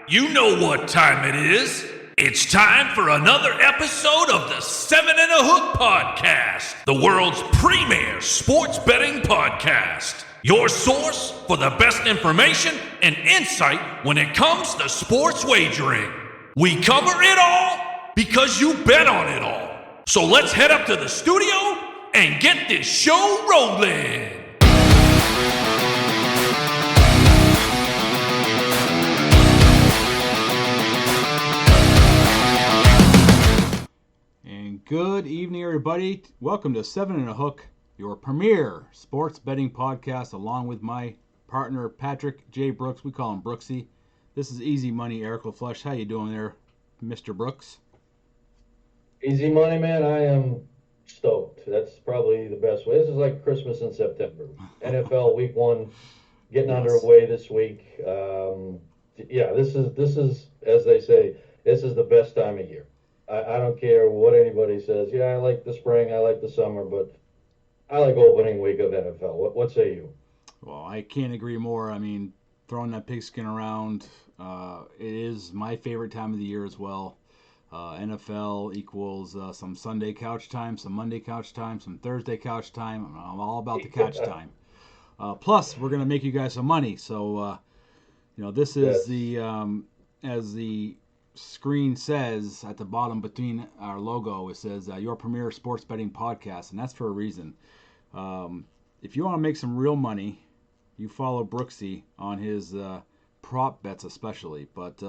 You know what time it is. It's time for another episode of the 7 and a Hook Podcast, the world's premier sports betting podcast. Your source for the best information and insight when it comes to sports wagering. We cover it all because you bet on it all. So let's head up to the studio and get this show rolling. Good evening, everybody. Welcome to 7 and a Hook, your premier sports betting podcast, along with my partner, Patrick J. Brooks. We call him Brooksie. This is EZ Money, Eric LaFlesh. How you doing there, Mr. Brooks? EZ Money, man, I am stoked. That's probably the best way. This is like Christmas in September. NFL Week 1 getting underway this week. This is, as they say, this is the best time of year. I don't care what anybody says. Yeah, I like the spring, I like the summer, but I like opening week of NFL. What say you? Well, I can't agree more. I mean, throwing that pigskin around, it is my favorite time of the year as well. NFL equals some Sunday couch time, some Monday couch time, some Thursday couch time. I'm all about the couch time. Plus, we're going to make you guys some money. So, this is as the screen says at the bottom between our logo, it says your premier sports betting podcast, and that's for a reason. If you want to make some real money, you follow Brooksie on his prop bets especially, but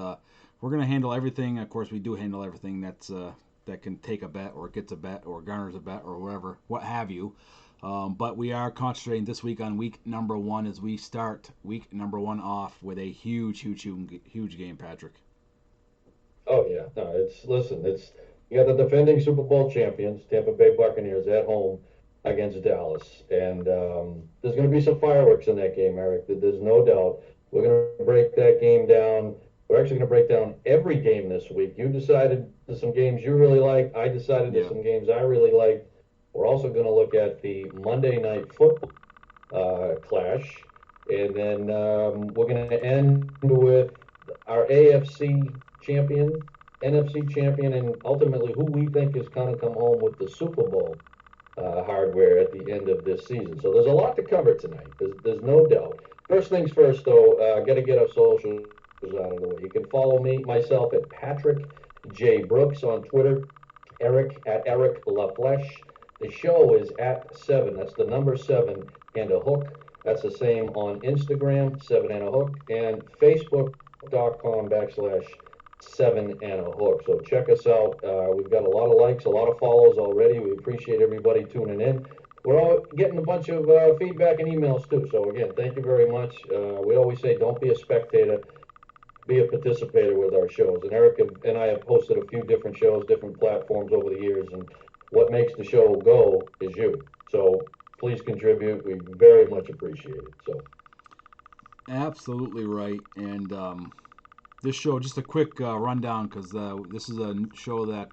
we're going to handle everything. Of course, we do handle everything that can take a bet or gets a bet or garners a bet or whatever, what have you. But we are concentrating this week on week number 1 as we start week number 1 off with a huge game, Patrick. Oh, yeah. No, you got the defending Super Bowl champions, Tampa Bay Buccaneers, at home against Dallas. And there's going to be some fireworks in that game, Eric. There's no doubt. We're going to break that game down. We're actually going to break down every game this week. You decided there's some games you really like. I decided there's some games I really like. We're also going to look at the Monday Night Football clash. And then we're going to end with our AFC champion, NFC champion, and ultimately who we think is going to come home with the Super Bowl hardware at the end of this season. So there's a lot to cover tonight. There's no doubt. First things first, though, got to get our socials out of the way. You can follow myself at Patrick J. Brooks on Twitter, Eric at Eric LaFlesh. The show is at 7. That's the number 7 and a hook. That's the same on Instagram, 7 and a hook, and Facebook.com/7 and a hook. So check us out. We've got a lot of likes, a lot of follows already. We appreciate everybody tuning in. We're all getting a bunch of feedback and emails too. So again, thank you very much. We always say don't be a spectator, be a participator with our shows. And Eric and I have hosted a few different shows, different platforms over the years, and what makes the show go is you. So please contribute. We very much appreciate it. So absolutely right. And this show, just a quick rundown, because this is a show that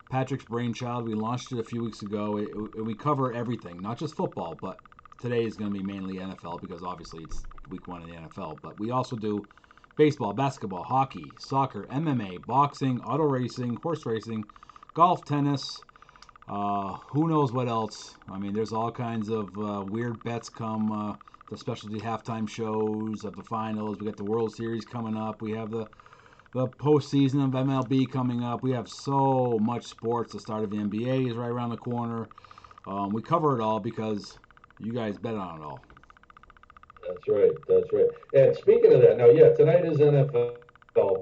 Patrick's brainchild. We launched it a few weeks ago. We cover everything, not just football, but today is going to be mainly NFL because obviously it's week 1 in the NFL. But we also do baseball, basketball, hockey, soccer, MMA, boxing, auto racing, horse racing, golf, tennis, who knows what else. I mean, there's all kinds of weird bets come the specialty halftime shows of the finals. We got the World Series coming up. We have the postseason of MLB coming up. We have so much sports. The start of the NBA is right around the corner. We cover it all because you guys bet on it all. That's right. And speaking of that, now, tonight is NFL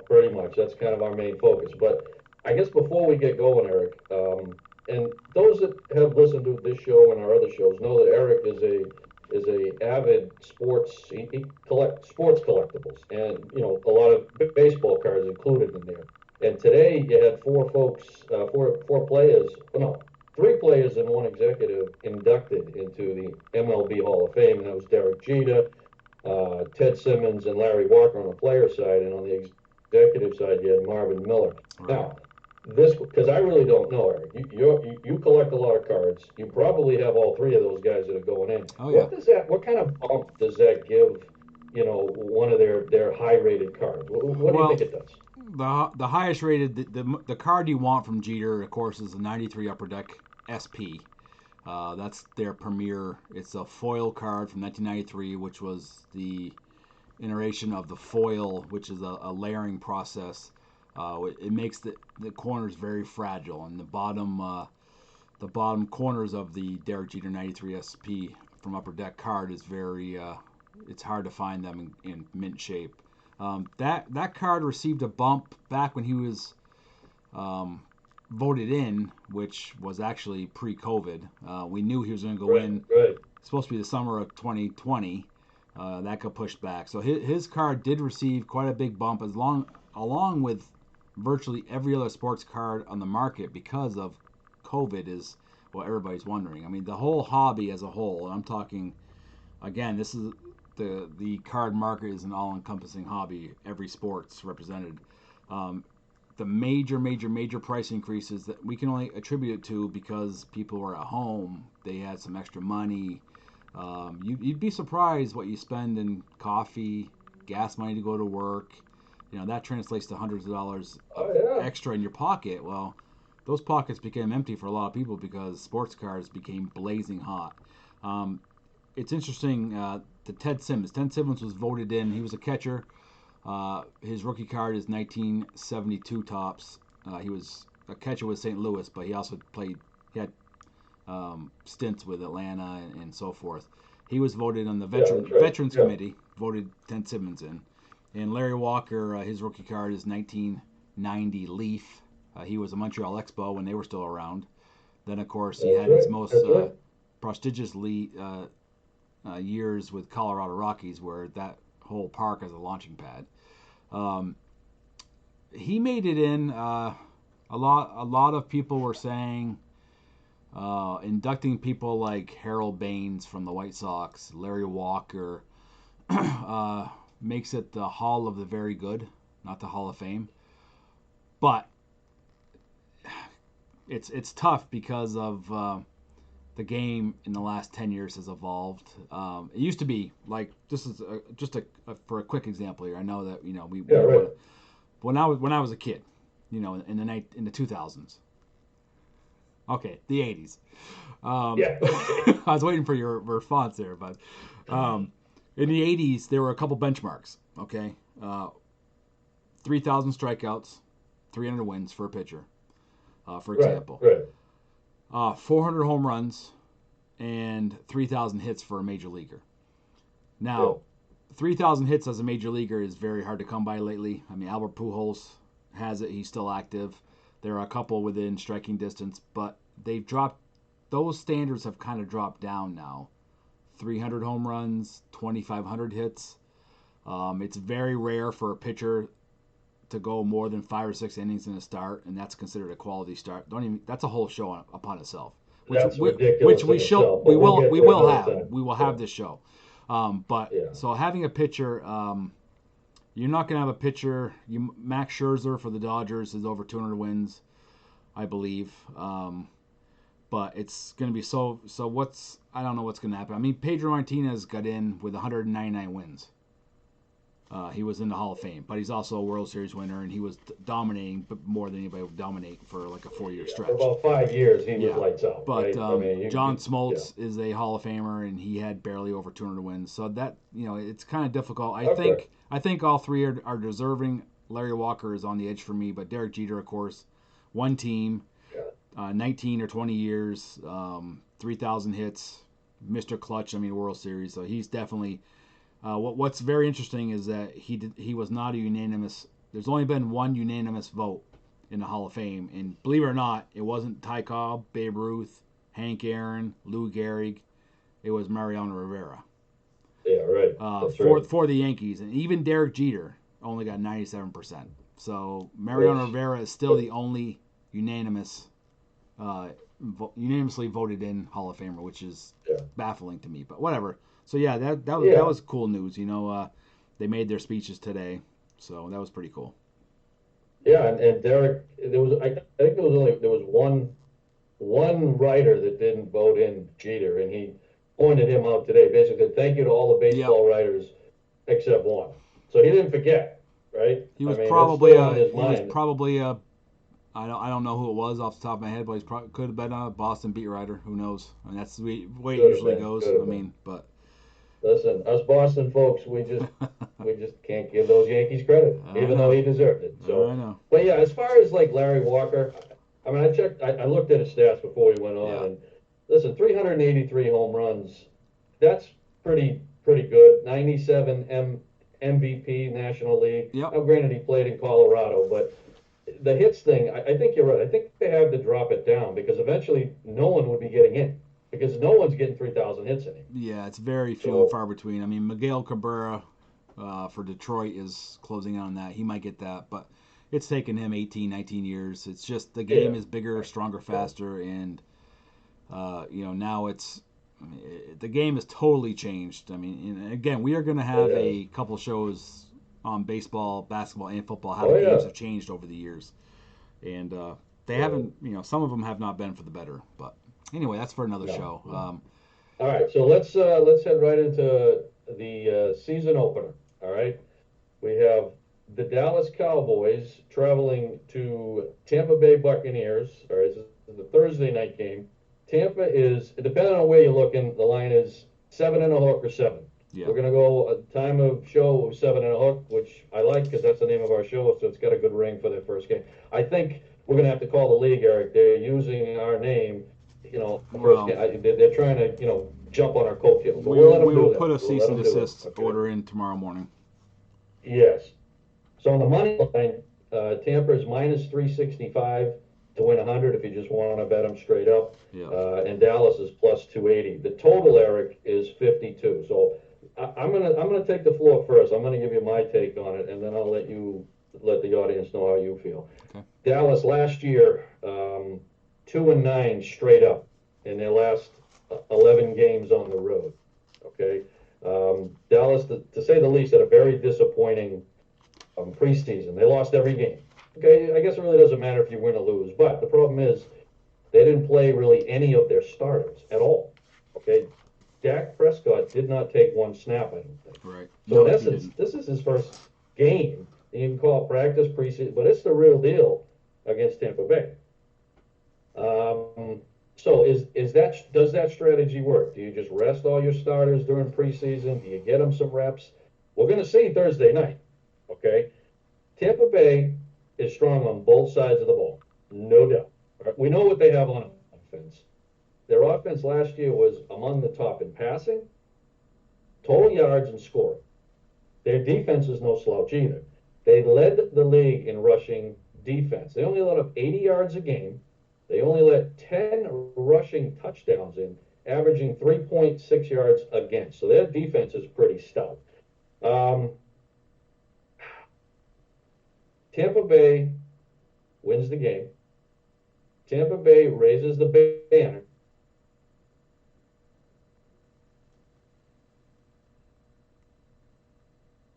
pretty much. That's kind of our main focus. But I guess before we get going, Eric, and those that have listened to this show and our other shows know that Eric is a avid sports. He collects sports collectibles, and a lot of baseball cards included in there. And today you had 3 players and 1 executive inducted into the MLB Hall of Fame, and that was Derek Jeter, Ted Simmons, and Larry Walker on the player side, and on the executive side you had Marvin Miller. Right. Now, this, because I really don't know, Eric. You collect a lot of cards. You probably have all 3 of those guys that are going in. Oh, yeah. What kind of bump does that give one of their high-rated cards. What do you think it does? The highest rated, the card you want from Jeter, of course, is the 93 Upper Deck SP. That's their premier. It's a foil card from 1993, which was the iteration of the foil, which is a layering process. It makes the corners very fragile, and the bottom corners of the Derek Jeter 93 SP from Upper Deck card is very. It's hard to find them in mint shape. That card received a bump back when he was voted in, which was actually pre-COVID. We knew he was going to go in. Right. It's supposed to be the summer of 2020. That got pushed back. So his card did receive quite a big bump, along with virtually every other sports card on the market because of COVID is what everybody's wondering. I mean, the whole hobby as a whole, and I'm talking, again, this is the card market is an all-encompassing hobby. Every sport's represented. The major price increases that we can only attribute it to because people were at home. They had some extra money. You'd be surprised what you spend in coffee, gas money to go to work. That translates to hundreds of dollars extra in your pocket. Well, those pockets became empty for a lot of people because sports cards became blazing hot. It's interesting. The Ted Simmons was voted in. He was a catcher. His rookie card is 1972 tops. He was a catcher with St. Louis, but he also he had stints with Atlanta and so forth. He was voted on the Veterans Committee, voted Ted Simmons in. And Larry Walker, his rookie card is 1990 Leaf. He was a Montreal Expo when they were still around. Then, of course, he had his most prestigious years with Colorado Rockies, where that whole park as a launching pad. He made it in. A lot of people were saying inducting people like Harold Baines from the White Sox, Larry Walker, makes it the Hall of the Very Good, not the Hall of Fame. But it's tough because of the game in the last 10 years has evolved. It used to be like, this is for a quick example here. I know that when I was a kid, in the 2000s. Okay, the 80s. I was waiting for your response there, but in the 80s there were a couple benchmarks. Okay, 3,000 strikeouts, 300 wins for a pitcher, for example. Right. 400 home runs, and 3,000 hits for a major leaguer. Now, 3,000 hits as a major leaguer is very hard to come by lately. I mean, Albert Pujols has it. He's still active. There are a couple within striking distance, but they've dropped. Those standards have kind of dropped down now. 300 home runs, 2,500 hits. It's very rare for a pitcher to go more than 5 or 6 innings in a start, and that's considered a quality start. That's a whole show upon itself. That's ridiculous. Which we will have this show. So having a pitcher, you're not gonna have a pitcher. Max Scherzer for the Dodgers is over 200 wins, I believe. But it's gonna be so. I don't know what's gonna happen. I mean, Pedro Martinez got in with 199 wins. He was in the Hall of Fame, but he's also a World Series winner, and he was dominating, but more than anybody would dominate for like a 4-year stretch. For about 5 years, he was lights out. But right? John Smoltz is a Hall of Famer, and he had barely over 200 wins. So that it's kind of difficult. I think all three are deserving. Larry Walker is on the edge for me, but Derek Jeter, of course, one team, 19 or 20 years, 3,000 hits, Mr. Clutch. I mean, World Series. So he's definitely. What's very interesting is that he was not a unanimous. There's only been one unanimous vote in the Hall of Fame, and believe it or not, it wasn't Ty Cobb, Babe Ruth, Hank Aaron, Lou Gehrig. It was Mariano Rivera. Yeah, right. For the Yankees, and even Derek Jeter only got 97%. So Mariano Rivera is still the only unanimously voted in Hall of Famer, which is baffling to me. But whatever. So that was cool news. They made their speeches today, so that was pretty cool. Yeah, and Derek, I think there was one writer that didn't vote in Jeter, and he pointed him out today. Basically, thank you to all the baseball writers except one. So he didn't forget, right? He was it's probably still on his mind. I don't know who it was off the top of my head, but could have been a Boston beat writer. Who knows? And that's the way it usually goes. But listen, us Boston folks, we just can't give those Yankees credit, even though he deserved it. So I know. But yeah, as far as like Larry Walker, I mean, I looked at his stats before we went on, and listen, 383 home runs, that's pretty good. 97 MVP National League. Yep. Now, granted, he played in Colorado, but the hits thing, I think you're right. I think they have to drop it down because eventually no one would be getting in because no one's getting 3,000 hits anymore. Yeah, it's very few and far between. I mean, Miguel Cabrera for Detroit is closing on that. He might get that, but it's taken him 18, 19 years. It's just the game is bigger, stronger, faster, and now the game has totally changed. I mean, and again, we are going to have a couple shows on baseball, basketball, and football, how the games have changed over the years. And they haven't, some of them have not been for the better. But anyway, that's for another show. All right, so let's head right into the season opener. All right, we have the Dallas Cowboys traveling to Tampa Bay Buccaneers. All right, this is the Thursday night game. Tampa is, depending on where you're looking, the line is 7.5 or 7. Yeah. We're going to go time of show 7.5, which I like because that's the name of our show, so it's got a good ring for their first game. I think we're going to have to call the league, Eric. They're using our name, first game. They're trying to, jump on our coattails. We will put a cease and desist order in tomorrow morning. Yes. So on the money line, Tampa is minus 365 to win 100 if you just want to bet them straight up. Yeah. And Dallas is plus 280. The total, Eric, is 52. So I'm gonna take the floor first. I'm gonna give you my take on it, and then I'll let the audience know how you feel. Okay. Dallas last year, 2-9 straight up in their last 11 games on the road. Okay. Dallas, to say the least, had a very disappointing preseason. They lost every game. Okay, I guess it really doesn't matter if you win or lose, but the problem is they didn't play really any of their starters at all. Okay, Dak Prescott did not take one snap, I don't think. Right. So in essence, this is his first game. You can call it practice, preseason, but it's the real deal against Tampa Bay. So does that strategy work? Do you just rest all your starters during preseason? Do you get them some reps? We're going to see Thursday night. Okay, Tampa Bay is strong on both sides of the ball, no doubt. We know what they have on offense. Their offense last year was among the top in passing, total yards, and scoring. Their defense is no slouch either. They led the league in rushing defense. They only let up 80 yards a game. They only let 10 rushing touchdowns in, averaging 3.6 yards against. So their defense is pretty stout. Tampa Bay wins the game. Tampa Bay raises the banner.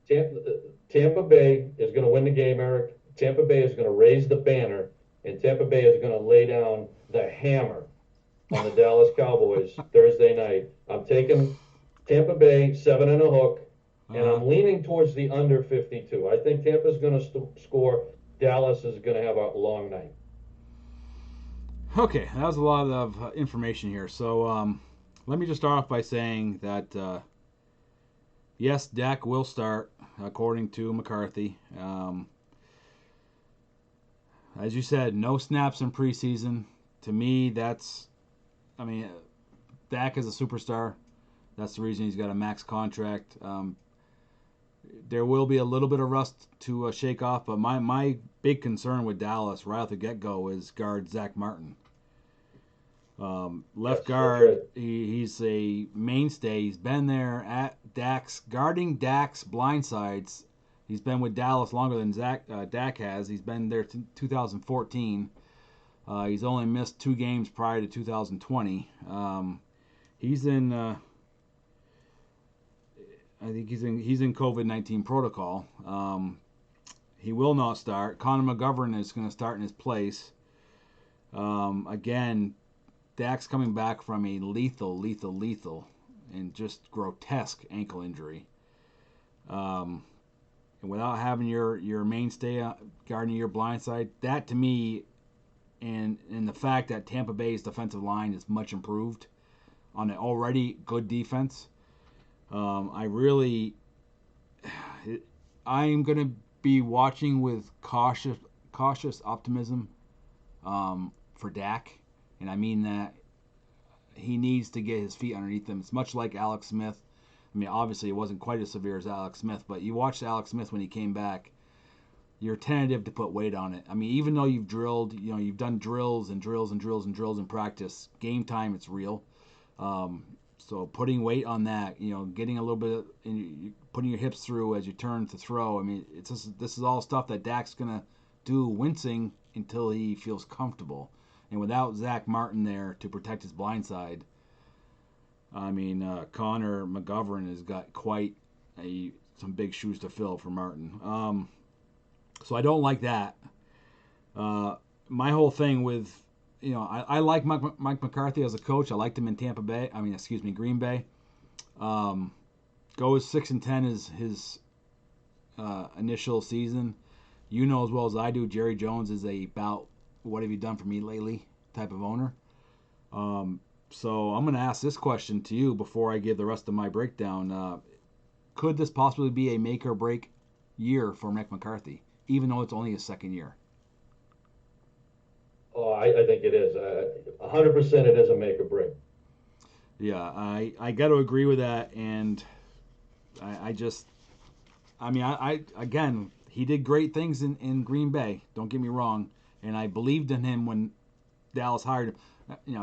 Tampa Bay is going to win the game, Eric. Tampa Bay is going to raise the banner, and Tampa Bay is going to lay down the hammer on the Dallas Cowboys Thursday night. I'm taking Tampa Bay 7.5. And I'm leaning towards the under 52. I think Tampa's going to score. Dallas is going to have a long night. Okay, that was a lot of information here. So let me just start off by saying that, yes, Dak will start, according to McCarthy. As you said, no snaps in preseason. To me, Dak is a superstar. That's the reason he's got a max contract. There will be a little bit of rust to shake off, but my big concern with Dallas right off the get-go is guard Zach Martin. Left guard, he's a mainstay. He's been there at guarding Dak's blind sides. He's been with Dallas longer than Dak has. He's been there since 2014. He's only missed 2 games prior to 2020. He's in... I think he's in COVID-19 protocol. He will not start. Connor McGovern is going to start in his place. Again, Dak's coming back from a lethal, and just grotesque ankle injury. and without having your mainstay guarding your blind side, that to me, and the fact that Tampa Bay's defensive line is much improved on an already good defense, I'm going to be watching with cautious optimism for Dak, and I mean that he needs to get his feet underneath him. It's much like Alex Smith. I mean, obviously it wasn't quite as severe as Alex Smith, but you watched Alex Smith when he came back. You're tentative to put weight on it. I mean, even though you've drilled, you've done drills and drills and drills and drills in practice, game time it's real. So putting weight on that, getting a little bit, putting your hips through as you turn to throw. I mean, this is all stuff that Dak's gonna do, wincing until he feels comfortable. And without Zach Martin there to protect his blind side, I mean, Connor McGovern has got quite some big shoes to fill for Martin. So I don't like that. My whole thing with, I like Mike McCarthy as a coach. I liked him in Green Bay. Goes 6-10 is his initial season. You know as well as I do, Jerry Jones is about what have you done for me lately type of owner. So I'm going to ask this question to you before I give the rest of my breakdown. Could this possibly be a make or break year for Mike McCarthy, even though it's only his second year? Oh, I think it is. 100% it is a make or break. Yeah, I got to agree with that. And again, he did great things in Green Bay. Don't get me wrong. And I believed in him when Dallas hired him.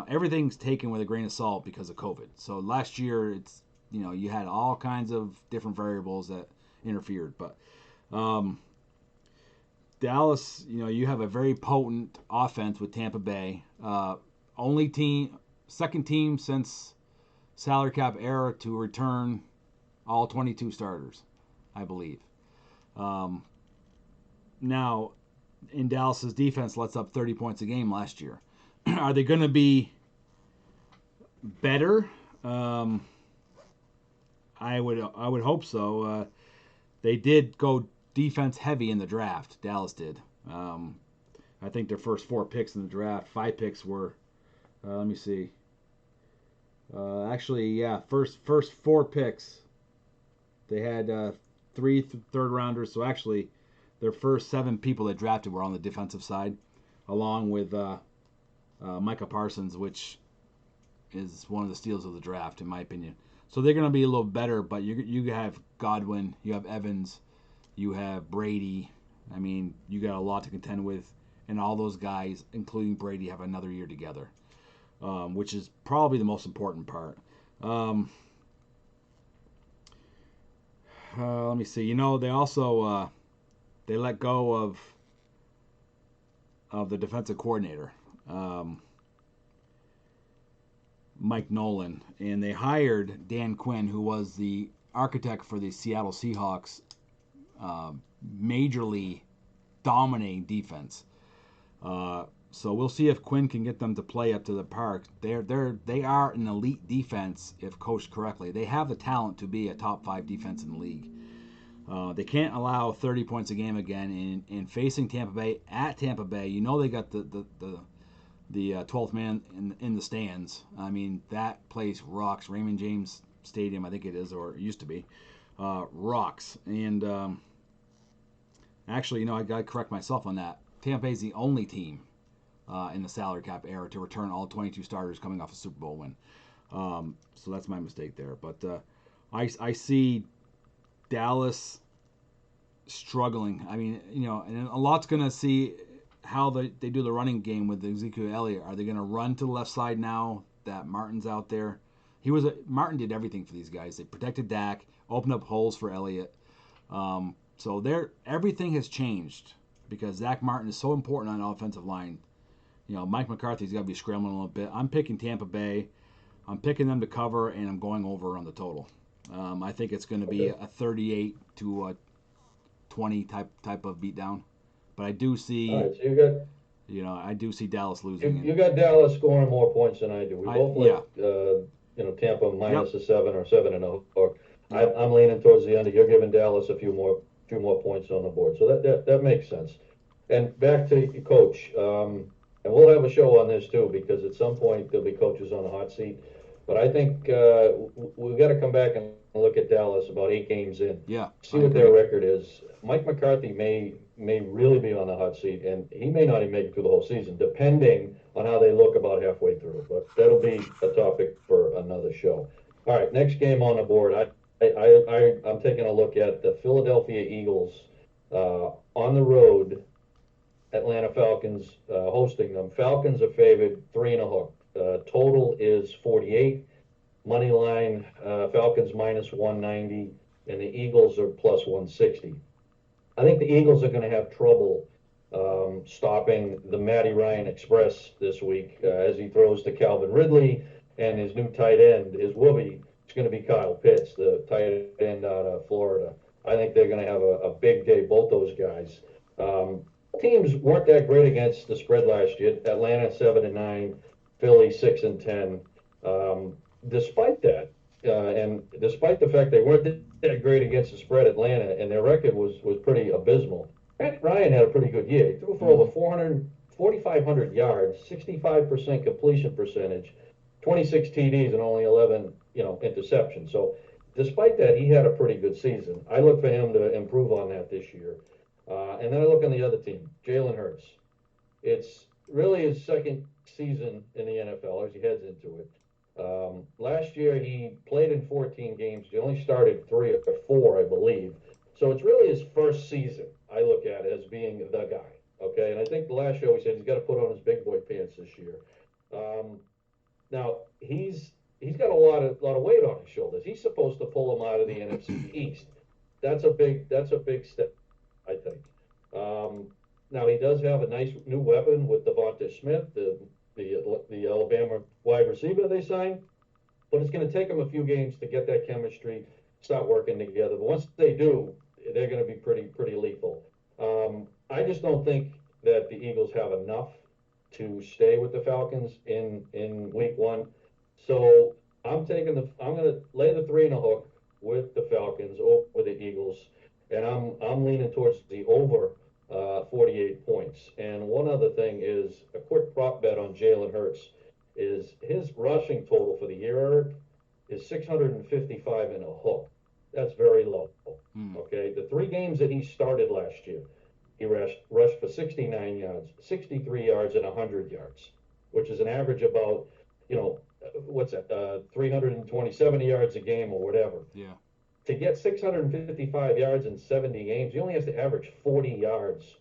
Everything's taken with a grain of salt because of COVID. So last year, it's, you had all kinds of different variables that interfered. But Dallas, you have a very potent offense with Tampa Bay. Second team since salary cap era to return all 22 starters, I believe. Now, in Dallas's defense lets up 30 points a game last year. Are they going to be better? I would hope so. They did go defense heavy in the draft. Dallas did. I think their first 4 picks in the draft, 5 picks were. Let me see. First 4 picks. They had 3 third rounders. So actually, their first 7 people they drafted were on the defensive side, along with Micah Parsons, which is one of the steals of the draft, in my opinion. So they're going to be a little better, but you have Godwin, you have Evans, you have Brady. I mean, you got a lot to contend with, and all those guys, including Brady, have another year together, which is probably the most important part. Let me see. They also they let go of the defensive coordinator, Mike Nolan, and they hired Dan Quinn, who was the architect for the Seattle Seahawks majorly dominating defense. So we'll see if Quinn can get them to play up to the park. They are an elite defense if coached correctly. They have the talent to be a top 5 defense in the league. They can't allow 30 points a game again. And facing Tampa Bay at Tampa Bay, they got the 12th man in the stands. I mean, that place rocks. Raymond James Stadium, I think it is, or it used to be, rocks. And actually, I got to correct myself on that. Tampa Bay is the only team in the salary cap era to return all 22 starters coming off a Super Bowl win. So that's my mistake there. But I see Dallas struggling. I mean, and a lot's going to see how they do the running game with Ezekiel Elliott. Are they going to run to the left side now that Martin's out there? Martin did everything for these guys. They protected Dak, opened up holes for Elliott. So everything has changed because Zach Martin is so important on the offensive line. Mike McCarthy's got to be scrambling a little bit. I'm picking Tampa Bay. I'm picking them to cover, and I'm going over on the total. I think it's going to be a 38 to a 20 type of beatdown. But I do see, All right, so you got, I do see Dallas losing. you got Dallas scoring more points than I do. We both like, Tampa minus a 7 or 7.5. I'm leaning towards the under. You're giving Dallas a few more points on the board, so that makes sense. And back to coach, and we'll have a show on this too because at some point there'll be coaches on the hot seat. But I think we've got to come back and look at Dallas about 8 games in. Yeah, See what their record is. Mike McCarthy may really be on the hot seat, and he may not even make it through the whole season, depending on how they look about halfway through. But that'll be a topic for another show. All right, next game on the board. I'm taking a look at the Philadelphia Eagles on the road. Atlanta Falcons hosting them. Falcons are favored 3.5. Total is 48. Money line Falcons minus 190, and the Eagles are plus 160. I think the Eagles are going to have trouble stopping the Matty Ryan Express this week as he throws to Calvin Ridley, and his new tight end is Wooby. It's going to be Kyle Pitts, the tight end out of Florida. I think they're going to have a big day, both those guys. Teams weren't that great against the spread last year. Atlanta 7-9, Philly 6-10. Despite that, and despite the fact they weren't that great against the spread, Atlanta, and their record was pretty abysmal. Matt Ryan had a pretty good year. He threw for over 4,500 yards, 65% completion percentage, 26 TDs, and only 11 interceptions. So despite that, he had a pretty good season. I look for him to improve on that this year. And then I look on the other team, Jalen Hurts. It's really his second season in the NFL as he heads into it. Last year he played in 14 games. He only started 3 or 4, I believe. So it's really his first season. I look at it as being the guy. Okay, and I think the last show he said he's got to put on his big boy pants this year. Now he's got a lot of weight on his shoulders. He's supposed to pull him out of the NFC East. That's a big step, I think. Now he does have a nice new weapon with Devonta Smith, the Alabama wide receiver they signed, but it's going to take them a few games to get that chemistry, start working together. But once they do, they're going to be pretty lethal. I just don't think that the Eagles have enough to stay with the Falcons in week 1. So I'm going to lay the 3.5 with the Falcons over the Eagles, and I'm leaning towards the over 48 points. And one other thing is a quick prop bet on Jalen Hurts is his rushing total for the year, Eric, is 655.5. That's very low. Okay, the 3 games that he started last year, he rushed for 69 yards, 63 yards, and 100 yards, which is an average about, what's that, 327 yards a game or whatever. Yeah. To get 655 yards in 70 games, he only has to average 40 yards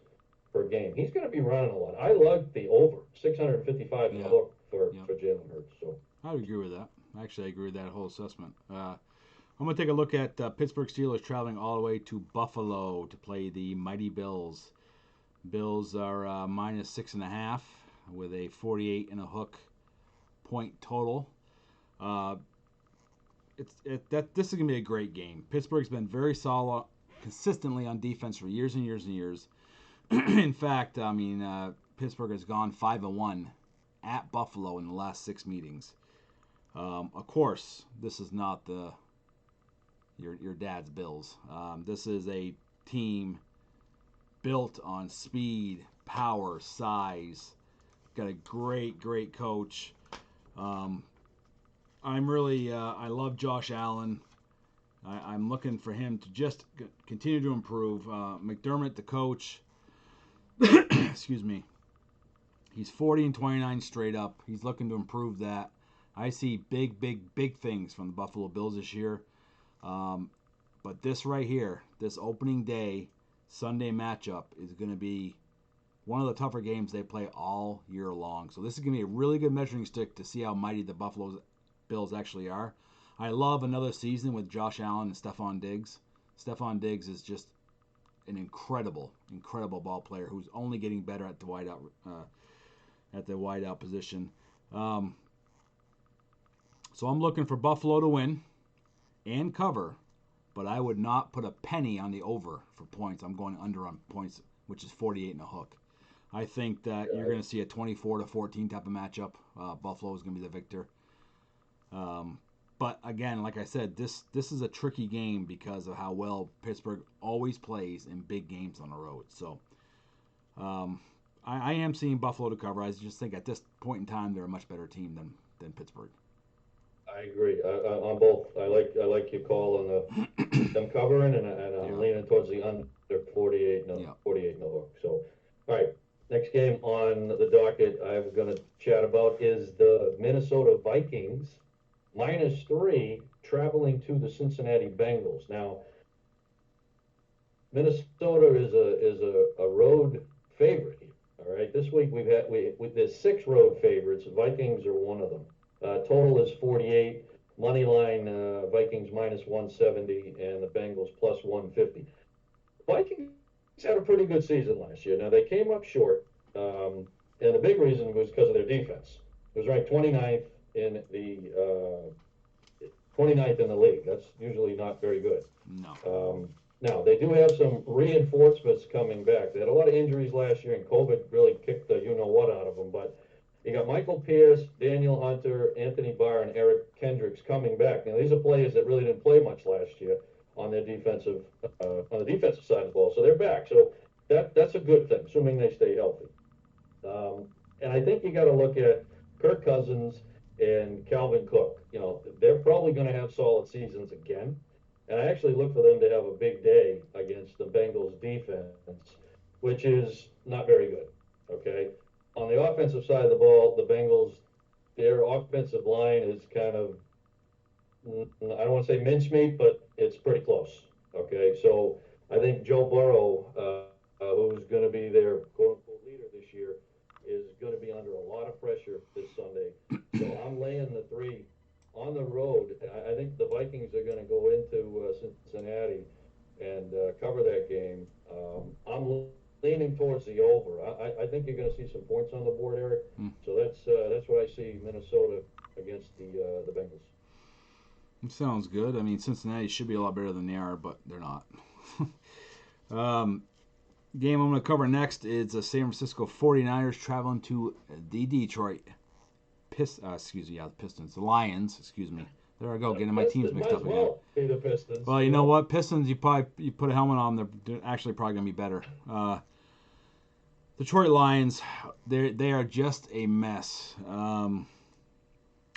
per game. He's going to be running a lot. I like the over 655 for Jalen Hurts. So I would agree with that. Actually, I agree with that whole assessment. I'm going to take a look at Pittsburgh Steelers traveling all the way to Buffalo to play the mighty Bills. Bills are minus 6.5 with a 48.5 point total. This is going to be a great game. Pittsburgh's been very solid consistently on defense for years and years and years. In fact, Pittsburgh has gone 5-1 at Buffalo in the last 6 meetings. Of course, this is not your dad's Bills. This is a team built on speed, power, size. Got a great coach. I love Josh Allen. I'm looking for him to just continue to improve. McDermott, the coach, excuse me, he's 40-29 straight up. He's looking to improve that. I see big things from the Buffalo Bills this year. But this right here, this opening day Sunday matchup is going to be one of the tougher games they play all year long. So this is going to be a really good measuring stick to see how mighty the Buffalo Bills actually are. I love another season with Josh Allen and Stephon Diggs. Stephon Diggs is just an incredible ball player who's only getting better at the wideout position. So I'm looking for Buffalo to win and cover, but I would not put a penny on the over for points. I'm going under on points, which is 48.5. I think that you're going to see a 24-14 type of matchup. Buffalo is going to be the victor. But again, like I said, this is a tricky game because of how well Pittsburgh always plays in big games on the road. So I am seeing Buffalo to cover. I just think at this point in time they're a much better team than Pittsburgh. I agree. On both. I like your call on them covering, and I'm leaning towards the under 48 in the hook. So, all right. Next game on the docket I'm going to chat about is the Minnesota Vikings -3 traveling to the Cincinnati Bengals. Now, Minnesota is a road favorite. All right. This week there's 6 road favorites. Vikings are one of them. Total is 48. Money line Vikings -170 and the Bengals +150. Vikings had a pretty good season last year. Now they came up short, and the big reason was because of their defense. It was ranked 29th in the league. That's usually not very good. No. Now they do have some reinforcements coming back. They had a lot of injuries last year, and COVID really kicked the you-know-what out of them. But you got Michael Pierce, Daniel Hunter, Anthony Barr, and Eric Kendricks coming back. Now these are players that really didn't play much last year on the defensive side of the ball. So they're back. So that's a good thing, assuming they stay healthy. And I think you got to look at Kirk Cousins and Calvin Cook. You know, they're probably going to have solid seasons again. And I actually look for them to have a big day against the Bengals defense, which is not very good. Okay. On the offensive side of the ball, the Bengals, their offensive line is kind of, I don't want to say mincemeat, but it's pretty close. Okay, so I think Joe Burrow, who's going to be their quote-unquote leader this year, is going to be under a lot of pressure this Sunday. So I'm laying the 3 on the road. I think the Vikings are going to go into Cincinnati and cover that game. I'm leaning towards the over. I think you're going to see some points on the board, Eric. So that's what I see Minnesota against the Bengals. It sounds good. I mean, Cincinnati should be a lot better than they are, but they're not. Game I'm going to cover next is the San Francisco 49ers traveling to the Detroit Pistons. The Lions, excuse me. There I go, getting my teams mixed up again. The Pistons. Well, you know what? Pistons, you put a helmet on, they're actually probably going to be better. Detroit Lions, they are just a mess.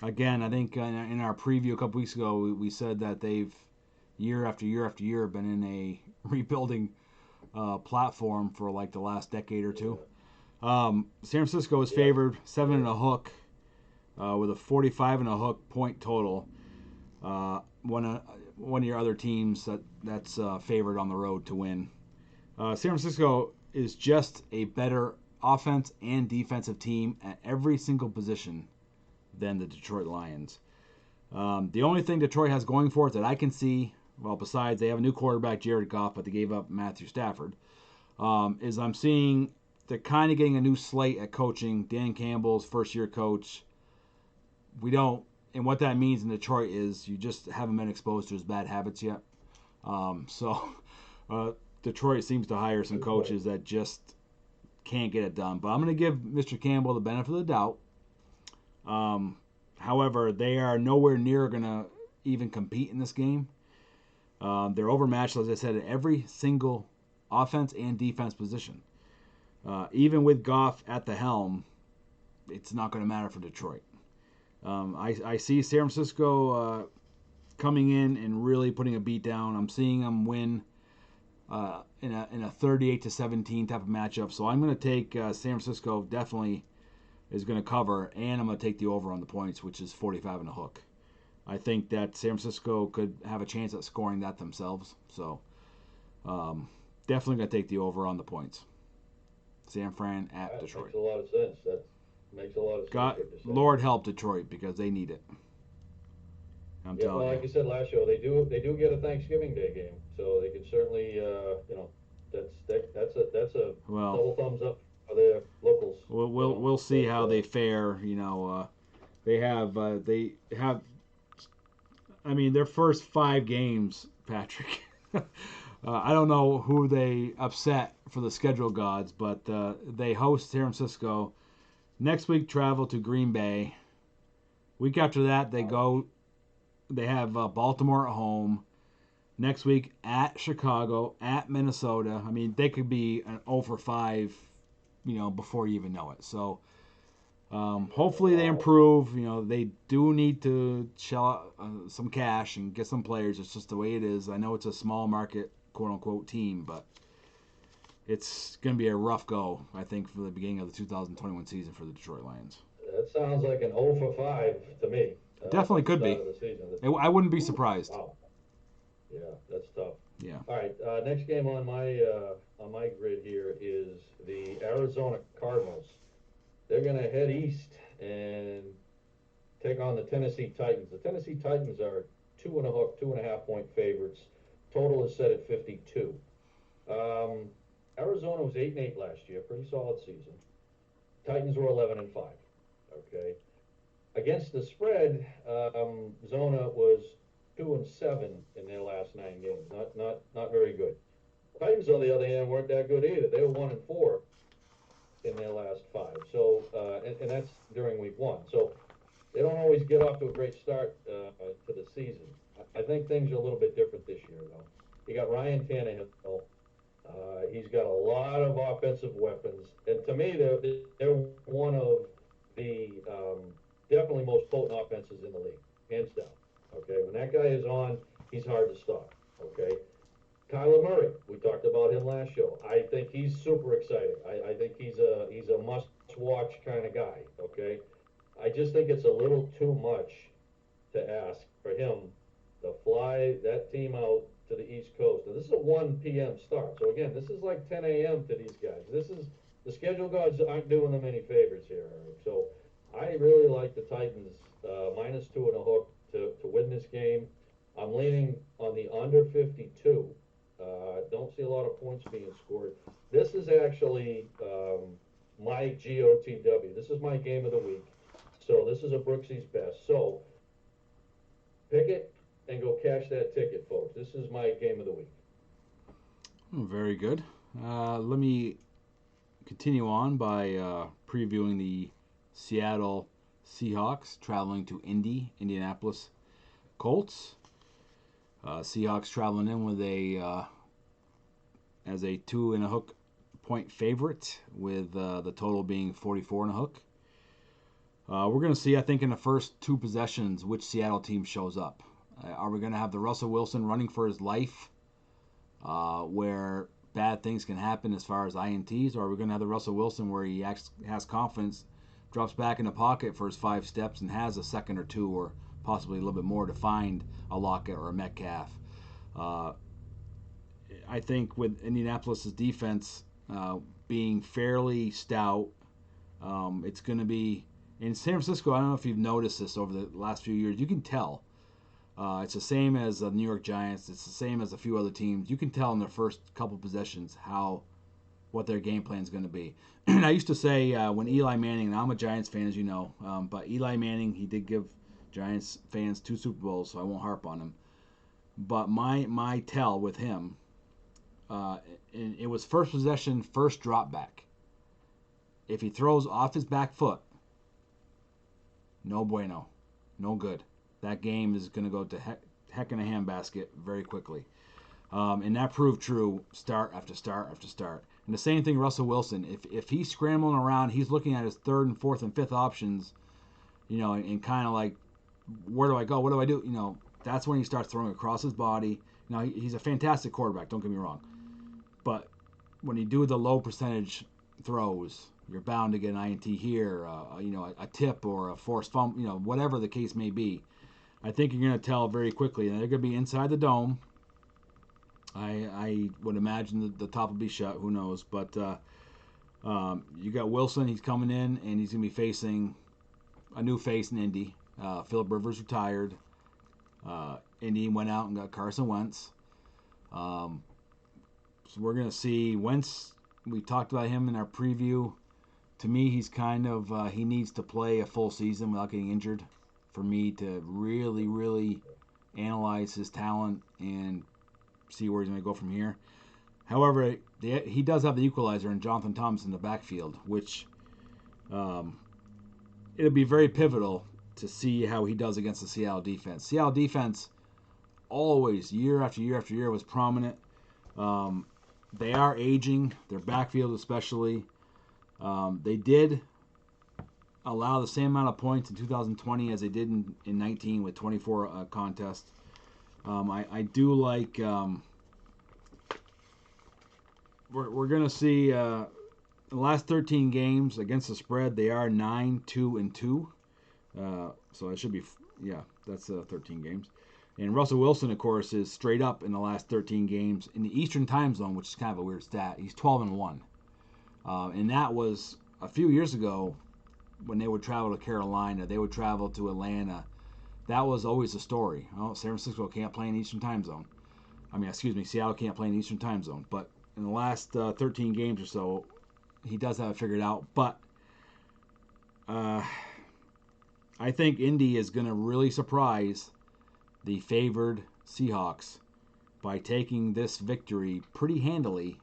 Again, I think in our preview a couple weeks ago, we said that they've, year after year after year, been in a rebuilding platform for like the last decade or two. San Francisco is favored 7 and a hook with a 45 and a hook point total. One of your other teams that's favored on the road to win. San Francisco is just a better offense and defensive team at every single position than the Detroit Lions. The only thing Detroit has going for it that I can see, well, besides they have a new quarterback, Jared Goff, but they gave up Matthew Stafford, is I'm seeing they're kind of getting a new slate at coaching. Dan Campbell's first-year coach. And what that means in Detroit is you just haven't been exposed to his bad habits yet. Detroit seems to hire some coaches that just can't get it done. But I'm going to give Mr. Campbell the benefit of the doubt. However, they are nowhere near going to even compete in this game. They're overmatched, as I said, at every single offense and defense position. Even with Goff at the helm, it's not going to matter for Detroit. I see San Francisco coming in and really putting a beat down. I'm seeing them win in a 38-17 type of matchup. So I'm going to take San Francisco definitely is going to cover, and I'm going to take the over on the points, which is 45 and a hook. I think that San Francisco could have a chance at scoring that themselves. So definitely going to take the over on the points. San Fran at Detroit. Makes a lot of sense. That makes a lot of sense. Lord help Detroit because they need it. I'm telling you. Like you said last show, they do get a Thanksgiving Day game, so they can certainly, that's a double thumbs up for their locals. We'll see how they fare. They have. I mean, their first 5 games, Patrick. I don't know who they upset for the schedule gods, but they host San Francisco. Next week, travel to Green Bay. Week after that, they go They have Baltimore at home. Next week at Chicago, at Minnesota. I mean, they could be an 0 for 5, before you even know it. So hopefully they improve. They do need to shell out some cash and get some players. It's just the way it is. I know it's a small market, quote-unquote, team, but it's going to be a rough go, I think, for the beginning of the 2021 season for the Detroit Lions. That sounds like an 0 for 5 to me. Definitely could be. I wouldn't be surprised. Wow. Yeah, that's tough. Yeah. All right. Next game on my grid here is the Arizona Cardinals. They're going to head east and take on the Tennessee Titans. The Tennessee Titans are 2.5 point favorites. Total is set at 52. Arizona was 8-8 last year, pretty solid season. Titans were 11-5. Okay. Against the spread, Zona was 2-7 in their last 9 games. Not very good. Titans, on the other hand, weren't that good either. They were 1-4 in their last 5. So, and that's during week 1. So they don't always get off to a great start to the season. I think things are a little bit different this year, though. You got Ryan Tannehill. He's got a lot of offensive weapons, and to me, they're one of the definitely most potent offenses in the league, hands down. Okay, when that guy is on, he's hard to stop. Okay, Kyler Murray, we talked about him last show. I think he's super exciting. I think he's a must-watch kind of guy. Okay, I just think it's a little too much to ask for him to fly that team out to the East Coast. Now, this is a 1 p.m. start. So, again, this is like 10 a.m. to these guys. The schedule gods aren't doing them any favors here, Eric. So, I really like the Titans minus 2 and a hook to win this game. I'm leaning on the under 52. Don't see a lot of points being scored. This is actually my GOTW. This is my game of the week. So, this is a Brooksie's best. So, pick it and go cash that ticket, folks. This is my game of the week. Very good. Let me continue on by previewing the Seattle Seahawks traveling to Indianapolis Colts. Seahawks traveling in with as a 2 and a hook point favorite, with the total being 44 and a hook. We're going to see, I think, in the first 2 possessions, which Seattle team shows up. Are we going to have the Russell Wilson running for his life, where bad things can happen as far as INTs, or are we going to have the Russell Wilson where he has confidence, drops back in the pocket for his 5 steps, and has a second or 2 or possibly a little bit more to find a Lockett or a Metcalf? I think with Indianapolis' defense being fairly stout, it's going to be in San Francisco. I don't know if you've noticed this over the last few years. You can tell. It's the same as the New York Giants. It's the same as a few other teams. You can tell in their first couple possessions what their game plan is going to be. And I used to say when Eli Manning, and I'm a Giants fan, as you know, but Eli Manning, he did give Giants fans 2 Super Bowls, so I won't harp on him. But my tell with him, it was first possession, first drop back. If he throws off his back foot, no bueno, no good. That game is going to go to heck in a handbasket very quickly. And that proved true start after start after start. And the same thing, Russell Wilson. If he's scrambling around, he's looking at his 3rd and 4th and 5th options, and kind of like, where do I go? What do I do? That's when he starts throwing across his body. Now, he's a fantastic quarterback, don't get me wrong. But when you do the low percentage throws, you're bound to get an INT here, a tip or a forced fumble, whatever the case may be. I think you're going to tell very quickly. And they're going to be inside the dome. I would imagine that the top will be shut. Who knows? But you got Wilson. He's coming in, and he's going to be facing a new face in Indy. Philip Rivers retired. Indy went out and got Carson Wentz. So we're going to see Wentz. We talked about him in our preview. To me, he's kind of he needs to play a full season without getting injured for me to really, really analyze his talent and see where he's going to go from here. However, he does have the equalizer in Jonathan Thomas in the backfield, which it'll be very pivotal to see how he does against the Seattle defense. Seattle defense always, year after year after year, was prominent. They are aging, their backfield especially. They did allow the same amount of points in 2020 as they did in 19 with 24 contests. I do like. We're going to see the last 13 games against the spread. They are 9-2-2. So it should be, that's 13 games. And Russell Wilson, of course, is straight up in the last 13 games in the Eastern time zone, which is kind of a weird stat. He's 12-1. And that was a few years ago when they would travel to Carolina. They would travel to Atlanta. That was always the story. Oh, San Francisco can't play in Eastern time zone. Seattle can't play in Eastern time zone. But in the last 13 games or so, he does have it figured out. But I think Indy is going to really surprise the favored Seahawks by taking this victory pretty handily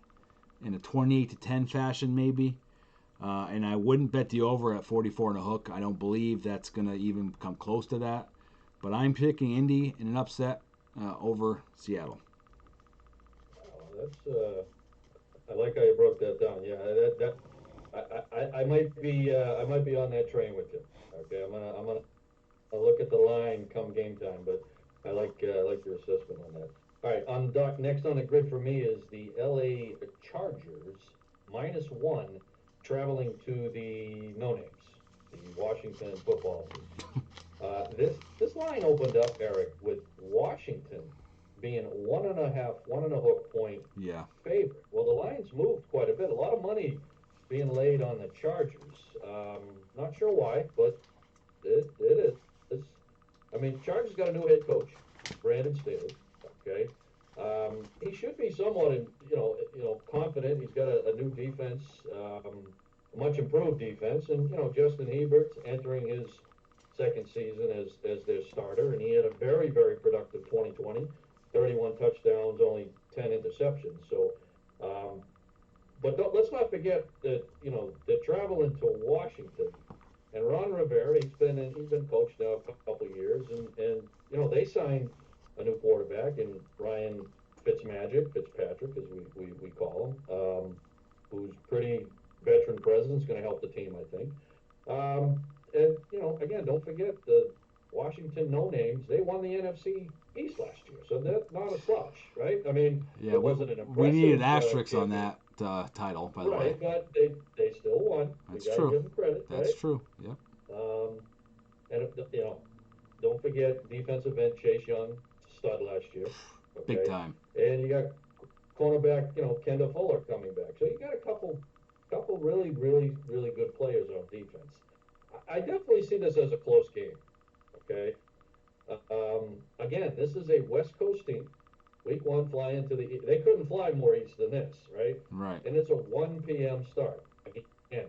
in a 28-10 fashion maybe. And I wouldn't bet the over at 44 and a hook. I don't believe that's going to even come close to that. But I'm picking Indy in an upset over Seattle. That's I like how you broke that down. Yeah, I might be on that train with you. Okay, I'm gonna look at the line come game time, but I like your assessment on that. All right, next on the grid for me is the LA Chargers -1 traveling to the no names, the Washington football team. This line opened up, Eric, with Washington being 1.5 point favorite. Well, the line's moved quite a bit. A lot of money being laid on the Chargers. Not sure why, but it is. Chargers got a new head coach, Brandon Staley. Okay, he should be somewhat, confident. He's got a new defense, much improved defense, and Justin Herbert's entering his second season as their starter, and he had a very, very productive 2020. 31 touchdowns, only 10 interceptions. So, but let's not forget that they're traveling to Washington, and Ron Rivera, he's been coached now a couple of years, and they signed a new quarterback in Ryan Fitzpatrick, as we call him, who's pretty veteran presence, going to help the team, I think. And again, don't forget the Washington no names. They won the NFC East last year, so that's not a slouch, right? It wasn't an impressive. We needed asterisks on that title, by the way. Right, but they still won. That's we gotta true. Give them credit. That's right? true. Yep. And don't forget defensive end Chase Young, stud last year. Okay? Big time. And you got cornerback, Kendall Fuller coming back. So you got a couple really, really, really good players on defense. I definitely see this as a close game. Okay. Again, this is a West Coast team. Week 1 fly into they couldn't fly more east than this, right? Right. And it's a 1 p.m. start. Again,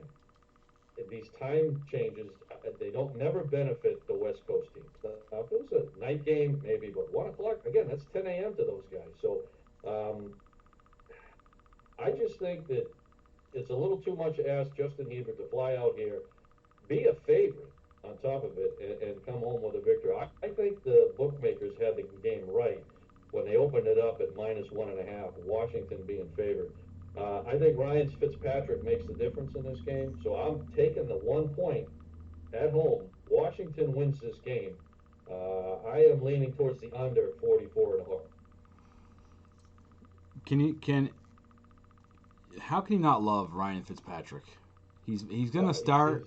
these time changes, they don't never benefit the West Coast teams. Now, if it was a night game, maybe, but 1 o'clock, again, that's 10 a.m. to those guys. So I just think that it's a little too much to ask Justin Hebert to fly out here, be a favorite on top of it, and come home with a victory. I think the bookmakers had the game right when they opened it up at -1.5, Washington being favored. I think Ryan Fitzpatrick makes the difference in this game, so I'm taking the 1 point at home. Washington wins this game. I am leaning towards the under 44 and a half. How can you not love Ryan Fitzpatrick? He's going to start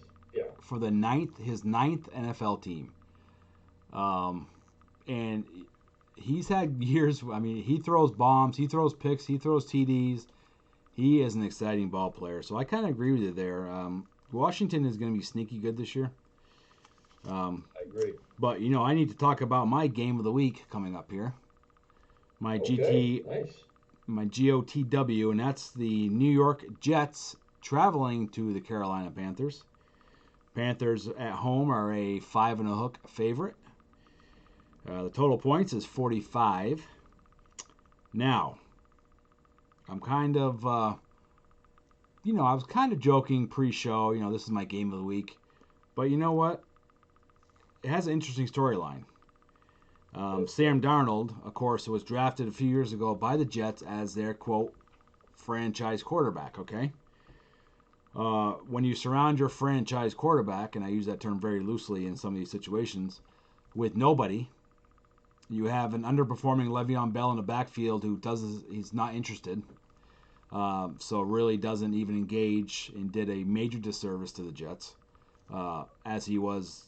for his ninth NFL team. And he's had years. He throws bombs, he throws picks, he throws TDs. He is an exciting ball player. So I kind of agree with you there. Washington is going to be sneaky good this year. I agree. But, I need to talk about my game of the week coming up here. My GOTW, and that's the New York Jets traveling to the Carolina Panthers. Panthers at home are a 5 and a hook favorite. The total points is 45. Now, I'm kind of, I was kind of joking pre-show, this is my game of the week. But you know what? it has an interesting storyline. Sam Darnold, of course, was drafted a few years ago by the Jets as their, quote, franchise quarterback, okay? When you surround your franchise quarterback, and I use that term very loosely in some of these situations, with nobody, you have an underperforming Le'Veon Bell in the backfield he's not interested, so really doesn't even engage and did a major disservice to the Jets, as he was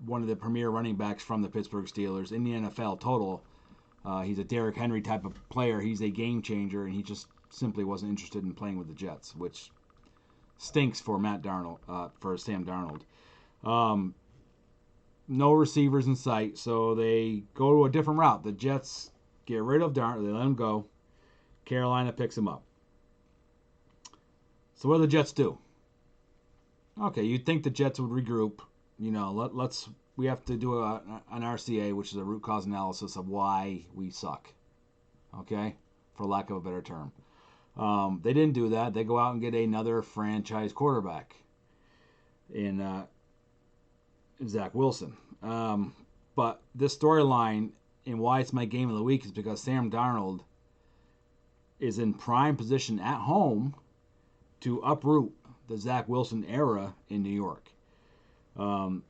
one of the premier running backs from the Pittsburgh Steelers in the NFL total. He's a Derrick Henry type of player. He's a game changer, and he just simply wasn't interested in playing with the Jets, which stinks for for Sam Darnold. No receivers in sight, so they go to a different route. The Jets get rid of Darnold. They let him go. Carolina picks him up. So what do the Jets do? Okay, you'd think the Jets would regroup. We have to do an RCA, which is a root cause analysis of why we suck. Okay, for lack of a better term. They didn't do that. They go out and get another franchise quarterback in Zach Wilson. But this storyline and why it's my game of the week is because Sam Darnold is in prime position at home to uproot the Zach Wilson era in New York. And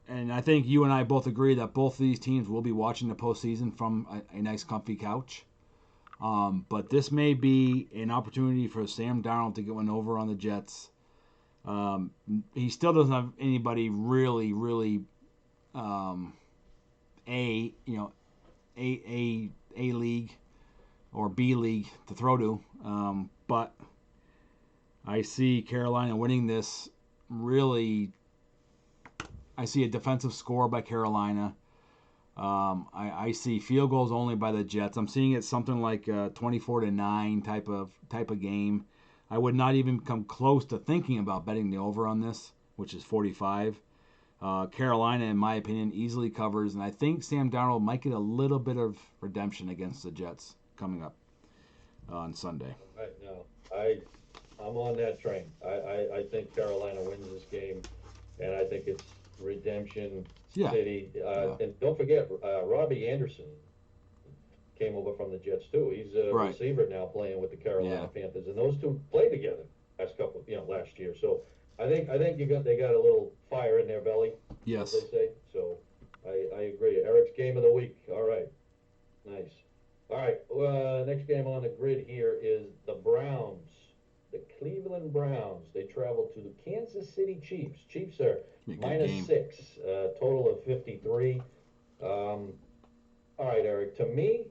I think you and I both agree that both of these teams will be watching the postseason from a nice comfy couch. But this may be an opportunity for Sam Darnold to get one over on the Jets. He still doesn't have anybody really, really A league or B league to throw to. But I see Carolina winning this. Really, I see a defensive score by Carolina. I see field goals only by the Jets. I'm seeing it something like a 24-9 type of game. I would not even come close to thinking about betting the over on this, which is 45. Carolina, in my opinion, easily covers, and I think Sam Darnold might get a little bit of redemption against the Jets coming up on Sunday. Right, no, I'm on that train. I think Carolina wins this game, and I think it's redemption city. And don't forget, Robbie Anderson came over from the Jets too. He's a receiver now playing with the Carolina Panthers, and those two played together last year. So I think they got a little fire in their belly, yes, as they say. So I agree. Eric's game of the week. All right, nice. All right, next game on the grid here is the Browns. The Cleveland Browns. They travel to the Kansas City Chiefs. Chiefs are -6, total of 53. All right, Eric. To me,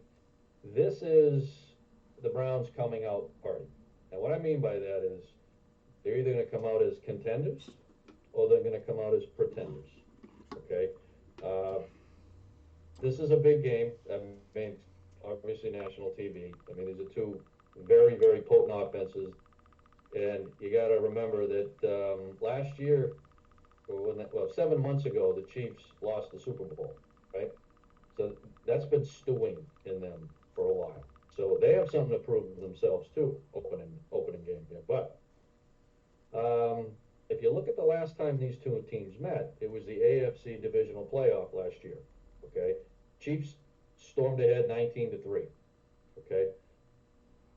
this is the Browns coming out party. And what I mean by that is they're either going to come out as contenders or they're going to come out as pretenders. Okay? This is a big game. I mean, obviously national TV. I mean, these are two very, very potent offenses. And you got to remember that last year, 7 months ago, the Chiefs lost the Super Bowl, right? So that's been stewing in them for a while. So they have something to prove themselves too, opening game here. But if you look at the last time these two teams met, it was the AFC divisional playoff last year. Okay, Chiefs stormed ahead 19-3. Okay.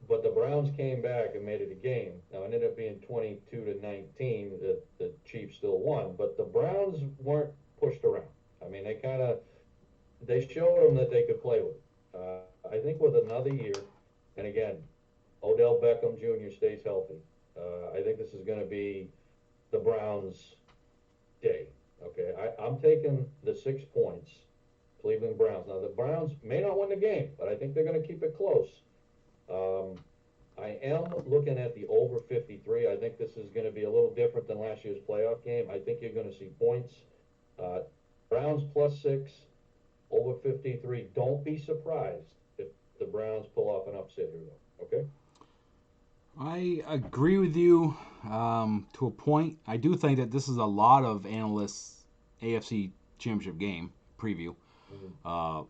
But the Browns came back and made it a game. Now, it ended up being 22-19. The Chiefs still won, but the Browns weren't pushed around. I mean, they showed them that they could play with it. I think with another year, and again, Odell Beckham Jr. stays healthy, I think this is going to be the Browns' day. Okay, I'm taking the 6 points, Cleveland Browns. Now, the Browns may not win the game, but I think they're going to keep it close. I am looking at the over 53. I think this is going to be a little different than last year's playoff game. I think you're going to see points. Browns +6, over 53. Don't be surprised if the Browns pull off an upset here, though. Okay? I agree with you to a point. I do think that this is a lot of analysts' AFC Championship game preview. Mm-hmm.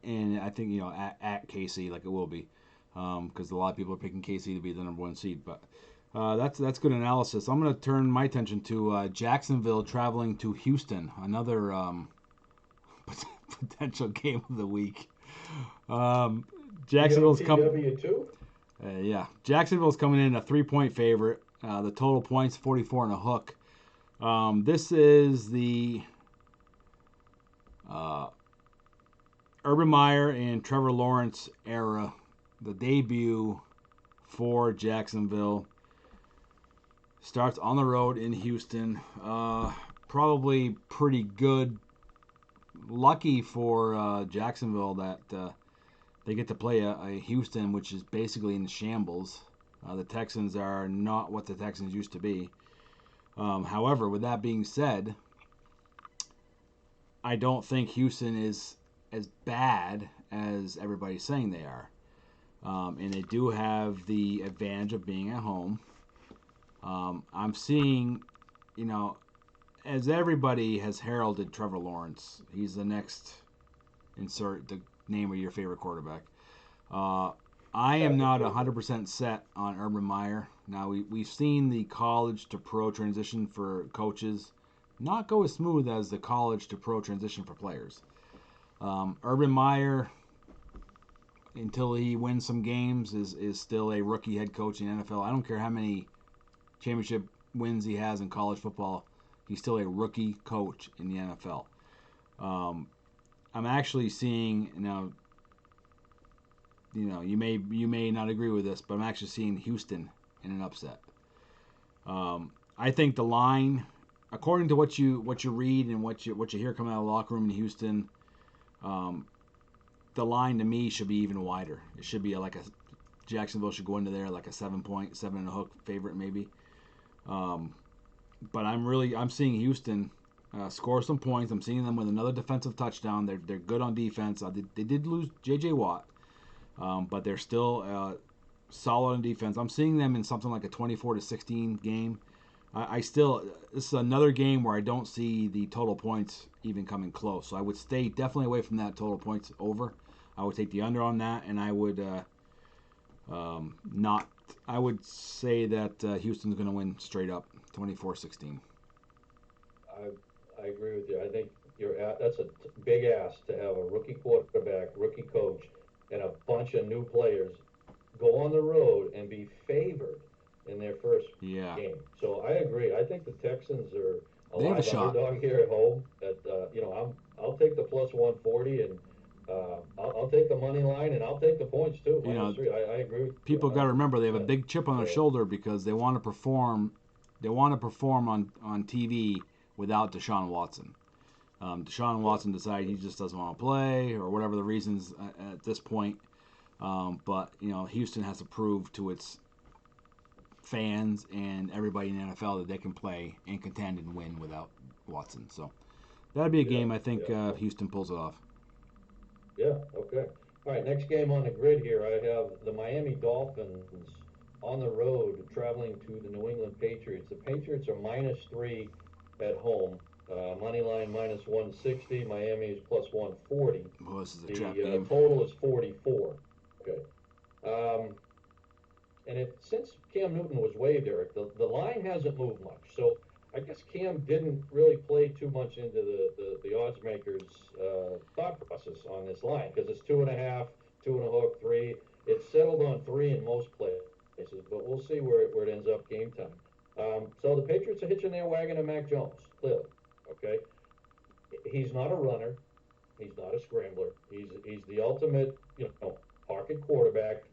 And I think, at KC, like it will be. Because a lot of people are picking KC to be the number 1 seed. But That's good analysis. I'm going to turn my attention to Jacksonville traveling to Houston, another potential game of the week. Jacksonville's coming. TW2? Yeah, Jacksonville's coming in a 3-point favorite. The total points 44 and a hook. This is the Urban Meyer and Trevor Lawrence era, the debut for Jacksonville. Starts on the road in Houston. Probably pretty good. Lucky for Jacksonville that they get to play a Houston, which is basically in shambles. The Texans are not what the Texans used to be. However, with that being said, I don't think Houston is as bad as everybody's saying they are. And they do have the advantage of being at home. I'm seeing, as everybody has heralded Trevor Lawrence, he's the next, insert the name of your favorite quarterback. I am not 100% set on Urban Meyer. Now, we've seen the college to pro transition for coaches not go as smooth as the college to pro transition for players. Urban Meyer, until he wins some games, is still a rookie head coach in the NFL. I don't care how many championship wins he has in college football. He's still a rookie coach in the NFL. I'm actually seeing now. You may not agree with this, but I'm actually seeing Houston in an upset. I think the line, according to what you read and what you hear coming out of the locker room in Houston, the line to me should be even wider. It should be Jacksonville should go into there like a 7-point, 7 and a hook favorite maybe. But I'm seeing Houston score some points. I'm seeing them with another defensive touchdown. They're good on defense. They did lose J.J. Watt, but they're still solid on defense. I'm seeing them in something like a 24-16 game. This is another game where I don't see the total points even coming close. So I would stay definitely away from that total points over. I would take the under on that, and I would not. I would say that Houston's going to win straight up, 24-16. I agree with you. I think that's a big ask to have a rookie quarterback, rookie coach, and a bunch of new players go on the road and be favored in their first game. So I agree. I think the Texans are a live underdog here at home. I'll take the plus 140 and I'll take the money line and I'll take the points too. I agree. People got to remember they have a big chip on their shoulder because they want to perform. They want to perform on TV without Deshaun Watson. Deshaun Watson decided he just doesn't want to play or whatever the reasons at this point. But Houston has to prove to its fans and everybody in the NFL that they can play and contend and win without Watson. So that'd be a game I think Houston pulls it off. Yeah, okay. All right, next game on the grid here, I have the Miami Dolphins on the road traveling to the New England Patriots. The Patriots are -3 at home. Money line -160. Miami is plus 140. Well, this is a trap game. Total is 44. Okay. And since Cam Newton was waived, Eric, the line hasn't moved much. So I guess Cam didn't really play too much into the odds makers' thought process on this line because it's 2.5, 2 and a hook, 3. It's settled on 3 in most places, but we'll see where it ends up game time. So the Patriots are hitching their wagon to Mac Jones, clearly. Okay, he's not a runner, he's not a scrambler. He's the ultimate, pocket quarterback,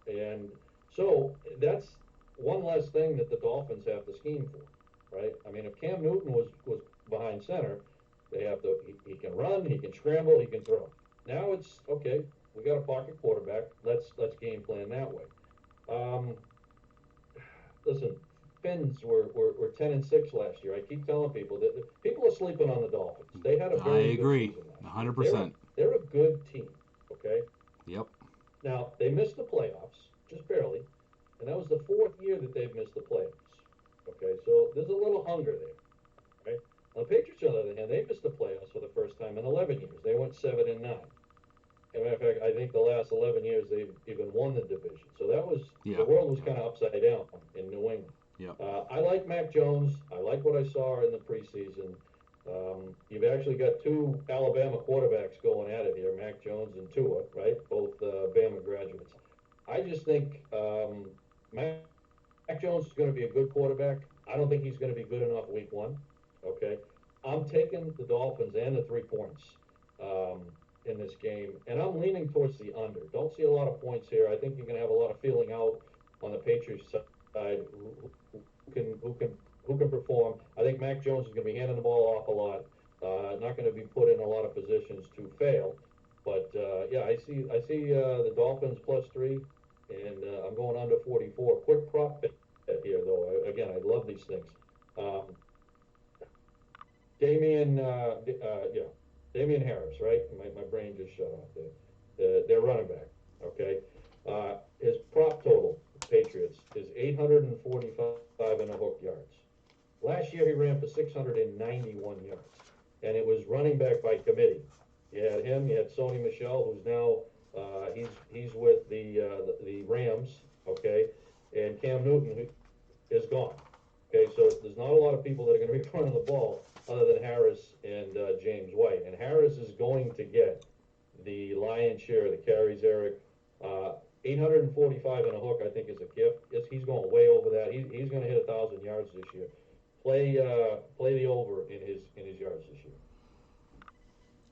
and so that's one less thing that the Dolphins have to scheme for, right? I mean, if Cam Newton was behind center, they have to. He can run, he can scramble, he can throw. Now it's okay. We got a pocket quarterback. Let's game plan that way. Listen. Finns were 10-6 last year. I keep telling people that people are sleeping on the Dolphins. They had a very good season last year. 100%. They're a good team, okay? Yep. Now, they missed the playoffs, just barely, and that was the 4th year that they've missed the playoffs, okay? So there's a little hunger there, right? Now, the Patriots, on the other hand, they missed the playoffs for the first time in 11 years. They went 7-9. As a matter of fact, I think the last 11 years they've even won the division. So that was the world was kind of upside down in New England. Yeah. I like Mac Jones. I like what I saw in the preseason. You've actually got two Alabama quarterbacks going at it here, Mac Jones and Tua, right? Both Bama graduates. I just think Mac Jones is going to be a good quarterback. I don't think he's going to be good enough week one. Okay. I'm taking the Dolphins and the 3 points in this game, and I'm leaning towards the under. Don't see a lot of points here. I think you're going to have a lot of feeling out on the Patriots side. Who can perform? I think Mac Jones is going to be handing the ball off a lot. Not going to be put in a lot of positions to fail. But yeah, I see the Dolphins +3, and I'm going under 44. Quick prop bet here, though. Again, I love these things. Damian Harris, right? My brain just shut off there. Their running back, okay? His prop total, Patriots, is 845 and a hook yards. Last year he ran for 691 yards, and it was running back by committee. You had him, you had Sony Michel, who's now he's with the Rams, okay, and Cam Newton who is gone. Okay, so there's not a lot of people that are going to be running the ball other than Harris and James White. And Harris is going to get the lion's share of the carries, Eric. 845 and a hook, I think, is a gift. He's going way over that. He's going to hit 1,000 yards this year. Play the over in his yards this year.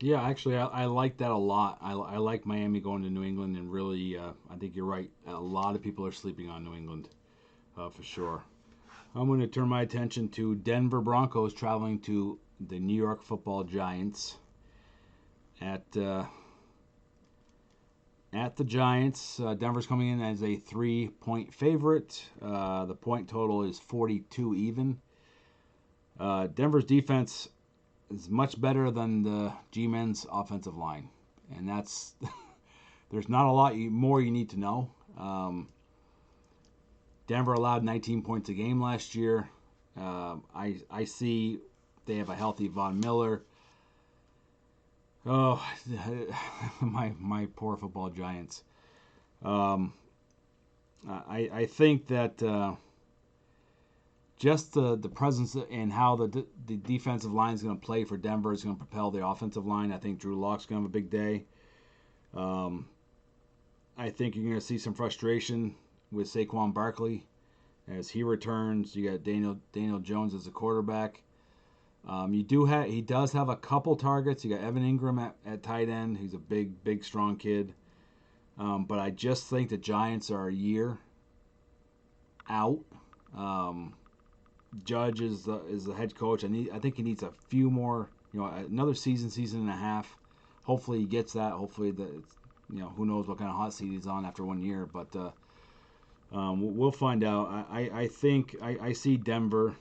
Yeah, actually, I like that a lot. I like Miami going to New England, and really, I think you're right. A lot of people are sleeping on New England, for sure. I'm going to turn my attention to Denver Broncos traveling to the New York Football Giants. At the Giants, Denver's coming in as a 3-point favorite. The point total is 42 even. Denver's defense is much better than the G-Men's offensive line, and that's there's not a lot more you need to know. Denver allowed 19 points a game last year. I see they have a healthy Von Miller. Oh, my poor football Giants. I think that just the presence and how the defensive line is going to play for Denver is going to propel the offensive line. I think Drew Lock's going to have a big day. I think you're going to see some frustration with Saquon Barkley as he returns. You got Daniel Jones as a quarterback. He does have a couple targets. You got Evan Ingram at tight end. He's a big, strong kid. But I just think the Giants are a year out. Judge is the head coach. I think he needs a few more, another season and a half. Hopefully he gets that. Hopefully who knows what kind of hot seat he's on after 1 year. But we'll find out. I think I see Denver.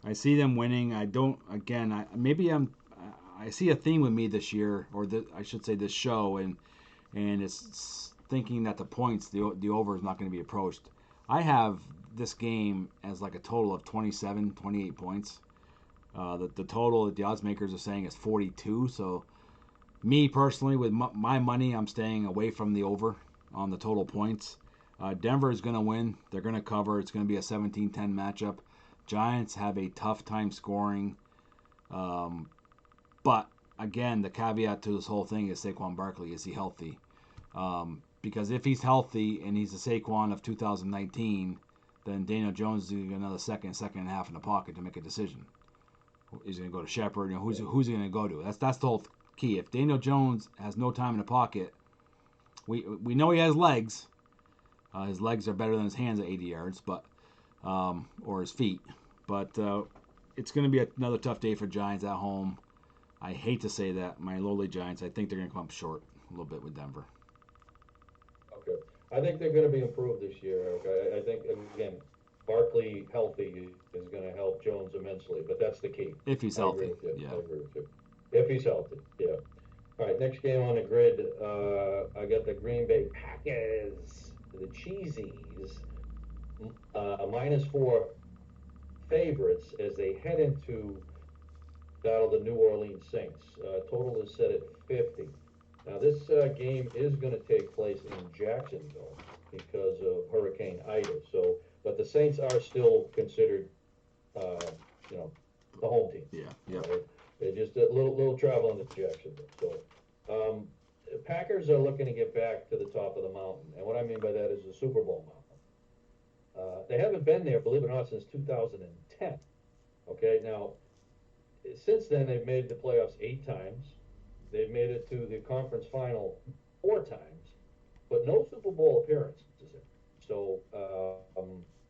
I see them winning. I don't. Again, I see a theme with me this year, or I should say this show, and it's thinking that the over is not going to be approached. I have this game as like a total of 27, 28 points. The total that the odds makers are saying is 42. So, me personally, with my money, I'm staying away from the over on the total points. Denver is going to win. They're going to cover. It's going to be a 17-10 matchup. Giants have a tough time scoring. But, again, the caveat to this whole thing is Saquon Barkley. Is he healthy? Because if he's healthy and he's the Saquon of 2019, then Daniel Jones is going to get another second and a half in the pocket to make a decision. He's going to go to Shepard. Who's he going to go to? That's the whole key. If Daniel Jones has no time in the pocket, we know he has legs. His legs are better than his hands at 80 yards, but or his feet. But it's going to be another tough day for Giants at home. I hate to say that, my lowly Giants. I think they're going to come up short a little bit with Denver. Okay, I think they're going to be improved this year. Okay, I think again, Barkley healthy is going to help Jones immensely, but that's the key. If he's healthy, yeah. I agree with you. If he's healthy, yeah. All right, next game on the grid, I got the Green Bay Packers, the Cheesies, -4 favorites as they head into battle the New Orleans Saints. Total is set at 50. Now, this game is going to take place in Jacksonville because of Hurricane Ida. So, but the Saints are still considered, uh, you know, the home team. Yeah, yeah. Right? They just a little travel into Jacksonville. So, Packers are looking to get back to the top of the mountain, and what I mean by that is the Super Bowl mountain. They haven't been there, believe it or not, since 2010. Okay, now since then they've made the playoffs 8 times. They've made it to the conference final 4 times, but no Super Bowl appearances. So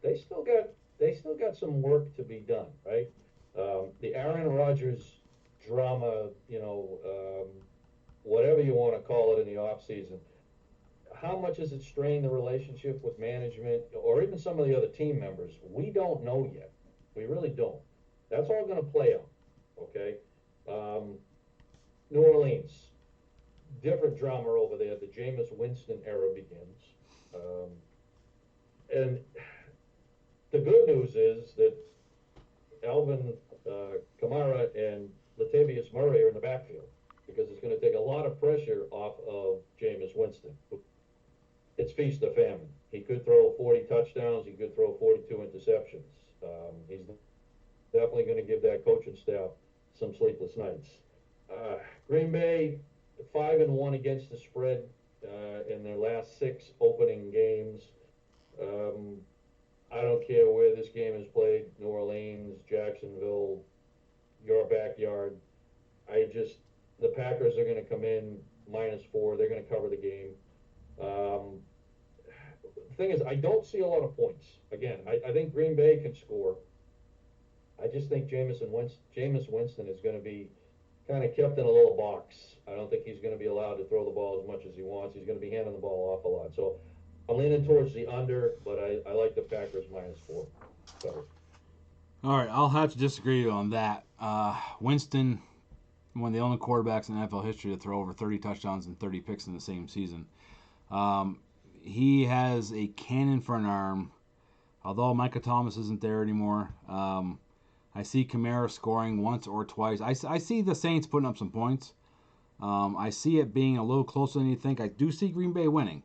they still got some work to be done, right? The Aaron Rodgers drama, whatever you want to call it in the off season, how much has it strained the relationship with management or even some of the other team members? We don't know yet. We really don't. That's all going to play out. Okay. New Orleans, different drama over there. The Jameis Winston era begins. And the good news is that Alvin Kamara and Latavius Murray are in the backfield because it's going to take a lot of pressure off of Jameis Winston. It's feast or famine. He could throw 40 touchdowns. He could throw 42 interceptions. He's definitely going to give that coaching staff some sleepless nights. Green Bay, 5-1 against the spread in their last 6 opening games. I don't care where this game is played, New Orleans, Jacksonville, your backyard. The Packers are going to come in -4. They're going to cover the game. The thing is, I don't see a lot of points. Again, I think Green Bay can score. I just think Jameis Winston is going to be kind of kept in a little box. I don't think he's going to be allowed to throw the ball as much as he wants. He's going to be handing the ball off a lot. So I'm leaning towards the under, but I like the Packers -4. So. All right, I'll have to disagree on that. Winston, one of the only quarterbacks in NFL history to throw over 30 touchdowns and 30 picks in the same season. He has a cannon for an arm. Although Micah Thomas isn't there anymore, I see Kamara scoring once or twice. I see the Saints putting up some points. I see it being a little closer than you think. I do see Green Bay winning,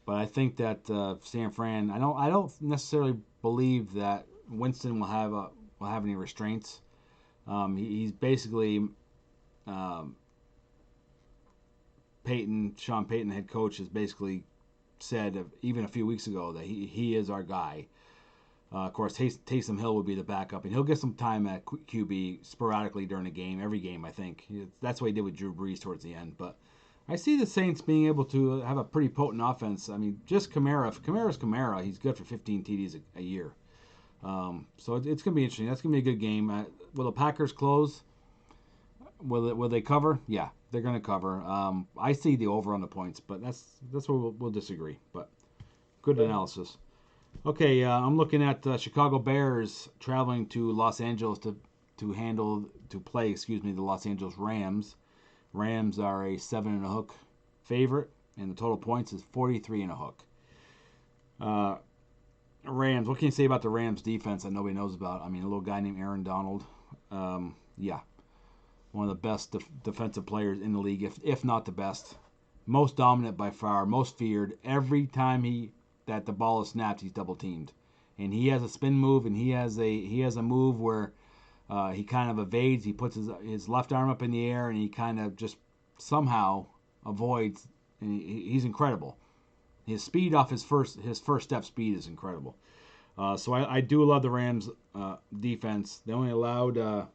but I think that San Fran. I don't necessarily believe that Winston will have any restraints. He's basically Sean Payton, the head coach, has basically said even a few weeks ago that he is our guy. Of course, Taysom Hill would be the backup, and he'll get some time at QB sporadically during a game, every game, I think. That's what he did with Drew Brees towards the end. But I see the Saints being able to have a pretty potent offense. I mean, just Kamara. If Kamara's Kamara, he's good for 15 TDs a year. So it's going to be interesting. That's going to be a good game. Will the Packers close? Will they cover? Yeah, they're going to cover. I see the over on the points, but that's where we'll disagree. But good analysis. Okay, I'm looking at Chicago Bears traveling to Los Angeles to play the Los Angeles Rams. Rams are a 7.5 favorite, and the total points is 43.5. Rams. What can you say about the Rams defense that nobody knows about? I mean, a little guy named Aaron Donald. One of the best defensive players in the league, if not the best. Most dominant by far, most feared. Every time that the ball is snapped, he's double teamed, and he has a spin move, and he has a move where he kind of evades. He puts his left arm up in the air, and he kind of just somehow avoids. And he's incredible. His speed off his first step speed is incredible. So I do love the Rams defense. They only allowed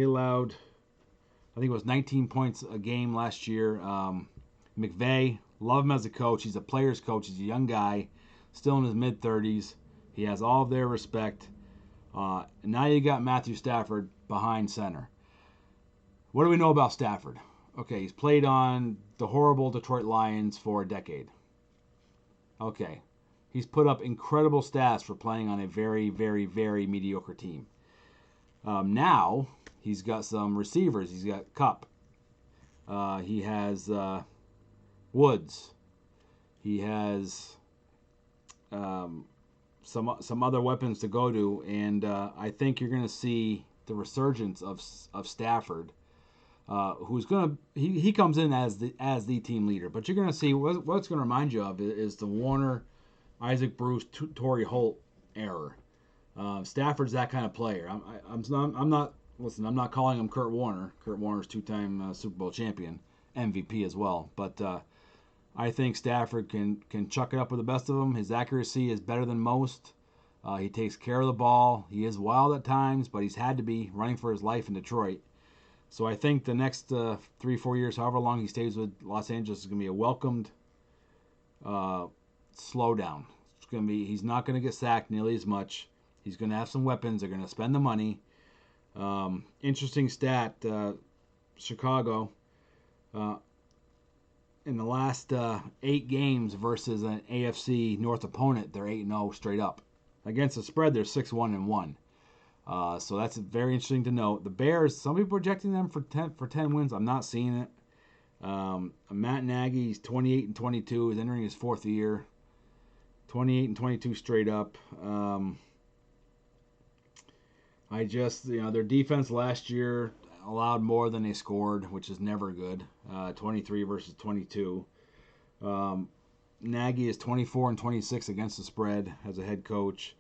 I think it was 19 points a game last year. McVay, love him as a coach. He's a player's coach. He's a young guy, still in his mid-30s. He has all of their respect. And now you got Matthew Stafford behind center. What do we know about Stafford? Okay, he's played on the horrible Detroit Lions for a decade. Okay, he's put up incredible stats for playing on a very, very, very mediocre team. Now he's got some receivers. He's got Kupp. He has Woods. He has some other weapons to go to, and I think you're going to see the resurgence of Stafford, who's he comes in as the team leader. But you're gonna see what's gonna remind you of is the Warner, Isaac Bruce, Torrey Holt era. Stafford's that kind of player. I'm not. Listen, I'm not calling him Kurt Warner. Kurt Warner's two-time Super Bowl champion, MVP as well. But I think Stafford can chuck it up with the best of them. His accuracy is better than most. He takes care of the ball. He is wild at times, but he's had to be running for his life in Detroit. So I think the next 3-4 years, however long he stays with Los Angeles, is going to be a welcomed slowdown. It's going to be. He's not going to get sacked nearly as much. He's going to have some weapons. They're going to spend the money. Interesting stat, Chicago, in the last 8 games versus an AFC North opponent, they're 8-0 straight up. Against the spread, they're 6-1-1. So that's very interesting to note. The Bears, some people projecting them for 10 wins. I'm not seeing it. Matt Nagy, he's 28-22. He's entering his 4th year. 28-22 straight up. Their defense last year allowed more than they scored, which is never good. 23 versus 22. Nagy is 24-26 against the spread as a head coach.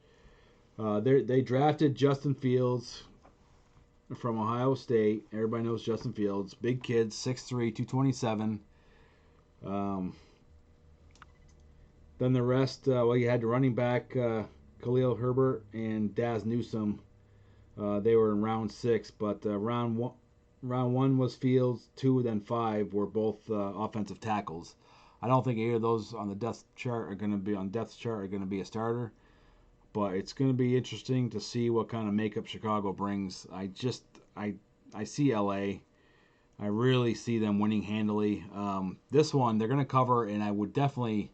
They drafted Justin Fields from Ohio State. Everybody knows Justin Fields. Big kid, 6'3", 227. Then the rest, you had the running back, Khalil Herbert and Daz Newsome. They were in round 6, but round one was Fields, 2, then 5 were both offensive tackles. I don't think either of those on the depth chart are going to be a starter, but it's going to be interesting to see what kind of makeup Chicago brings. I see LA. I really see them winning handily. This one they're going to cover, and I would definitely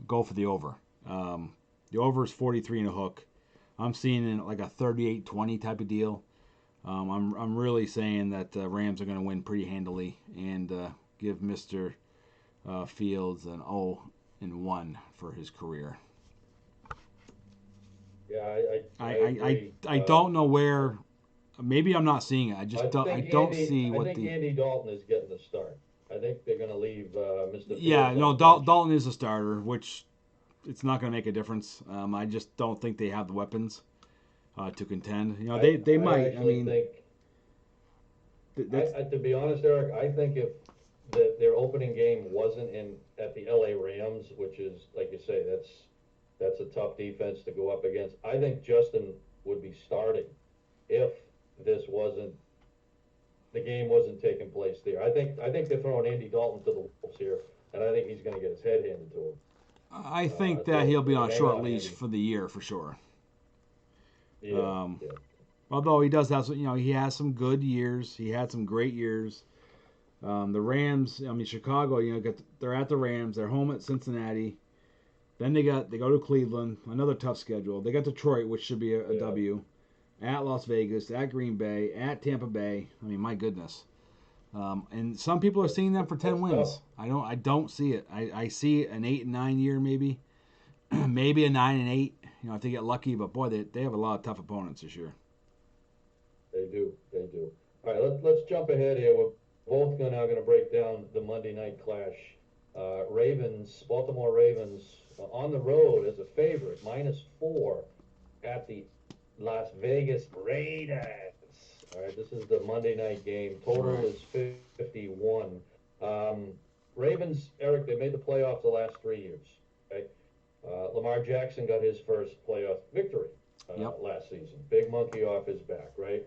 go for the over. The over is 43 and a hook. I'm seeing it like a 38-20 type of deal. I'm really saying that the Rams are going to win pretty handily and give Mr. Fields an 0-1 for his career. Yeah, I agree. I don't know where. Maybe I'm not seeing it. I don't see what I think Andy Dalton is getting the start. I think they're going to leave Mr. Fields. Yeah, no, Dalton is a starter, which it's not going to make a difference. I just don't think they have the weapons to contend. They might. I mean, to be honest, Eric, I think if their opening game wasn't at the LA Rams, which is, like you say, that's a tough defense to go up against. I think Justin would be starting if the game wasn't taking place there. I think they're throwing Andy Dalton to the wolves here, and I think he's going to get his head handed to him. I think that he'll be on a short leash for the year for sure. Yeah. Although he does have he has some good years. He had some great years. The Rams, Chicago, they're at the Rams. They're home at Cincinnati. Then they go to Cleveland, another tough schedule. They got Detroit, which should be a W. At Las Vegas, at Green Bay, at Tampa Bay. My goodness. And some people are seeing them for 10 wins. I don't see it. I see an 8-9 year maybe, maybe a 9-8. If they get lucky. But boy, they have a lot of tough opponents this year. They do. All right, let's jump ahead here. We're both now going to break down the Monday night clash. Baltimore Ravens on the road as a favorite, -4 at the Las Vegas Raiders. All right, this is the Monday night game. Total is 51. Ravens, Eric, they made the playoffs the last 3 years. Okay, Lamar Jackson got his first playoff victory last season. Big monkey off his back, right?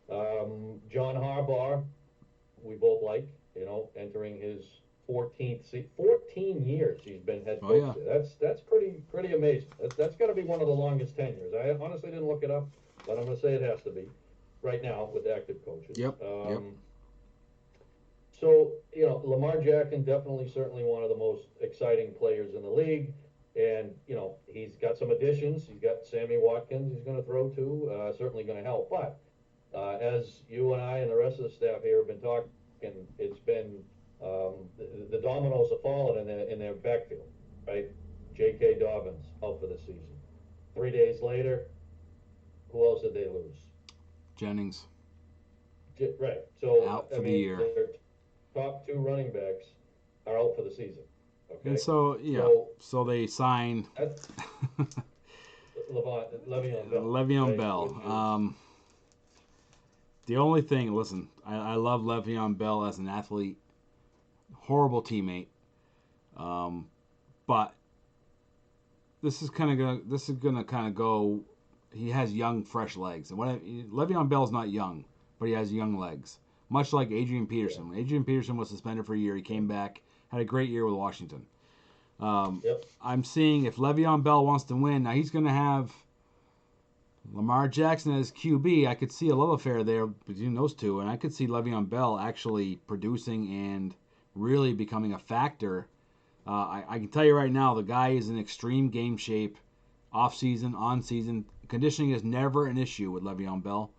John Harbaugh, we both like, entering his 14 years he's been head coach. Oh, yeah. That's pretty amazing. That's got to be one of the longest tenures. I honestly didn't look it up, but I'm going to say it has to be right now with active coaches. Yep. So, Lamar Jackson certainly one of the most exciting players in the league. And, he's got some additions. He's got Sammy Watkins he's going to throw to, certainly going to help. But as you and I and the rest of the staff here have been talking, it's been the dominoes have fallen in their backfield, right? J.K. Dobbins out for the season. 3 days later, who else did they lose? Jennings. Right. So Out for the year. Their top 2 running backs are out for the season. Okay. And so so they signed Le'Veon Bell. Le'Veon right, Bell. The only thing, listen, I love Le'Veon Bell as an athlete. Horrible teammate. But this is gonna kind of go. He has young, fresh legs, and Le'Veon Bell's not young, but he has young legs. Much like Adrian Peterson. Yeah. When Adrian Peterson was suspended for a year, he came back, had a great year with Washington. Yep. I'm seeing if Le'Veon Bell wants to win, now he's going to have Lamar Jackson as QB. I could see a love affair there between those two, and I could see Le'Veon Bell actually producing and really becoming a factor. I can tell you right now, the guy is in extreme game shape, off season, on season. Conditioning is never an issue with Le'Veon Bell.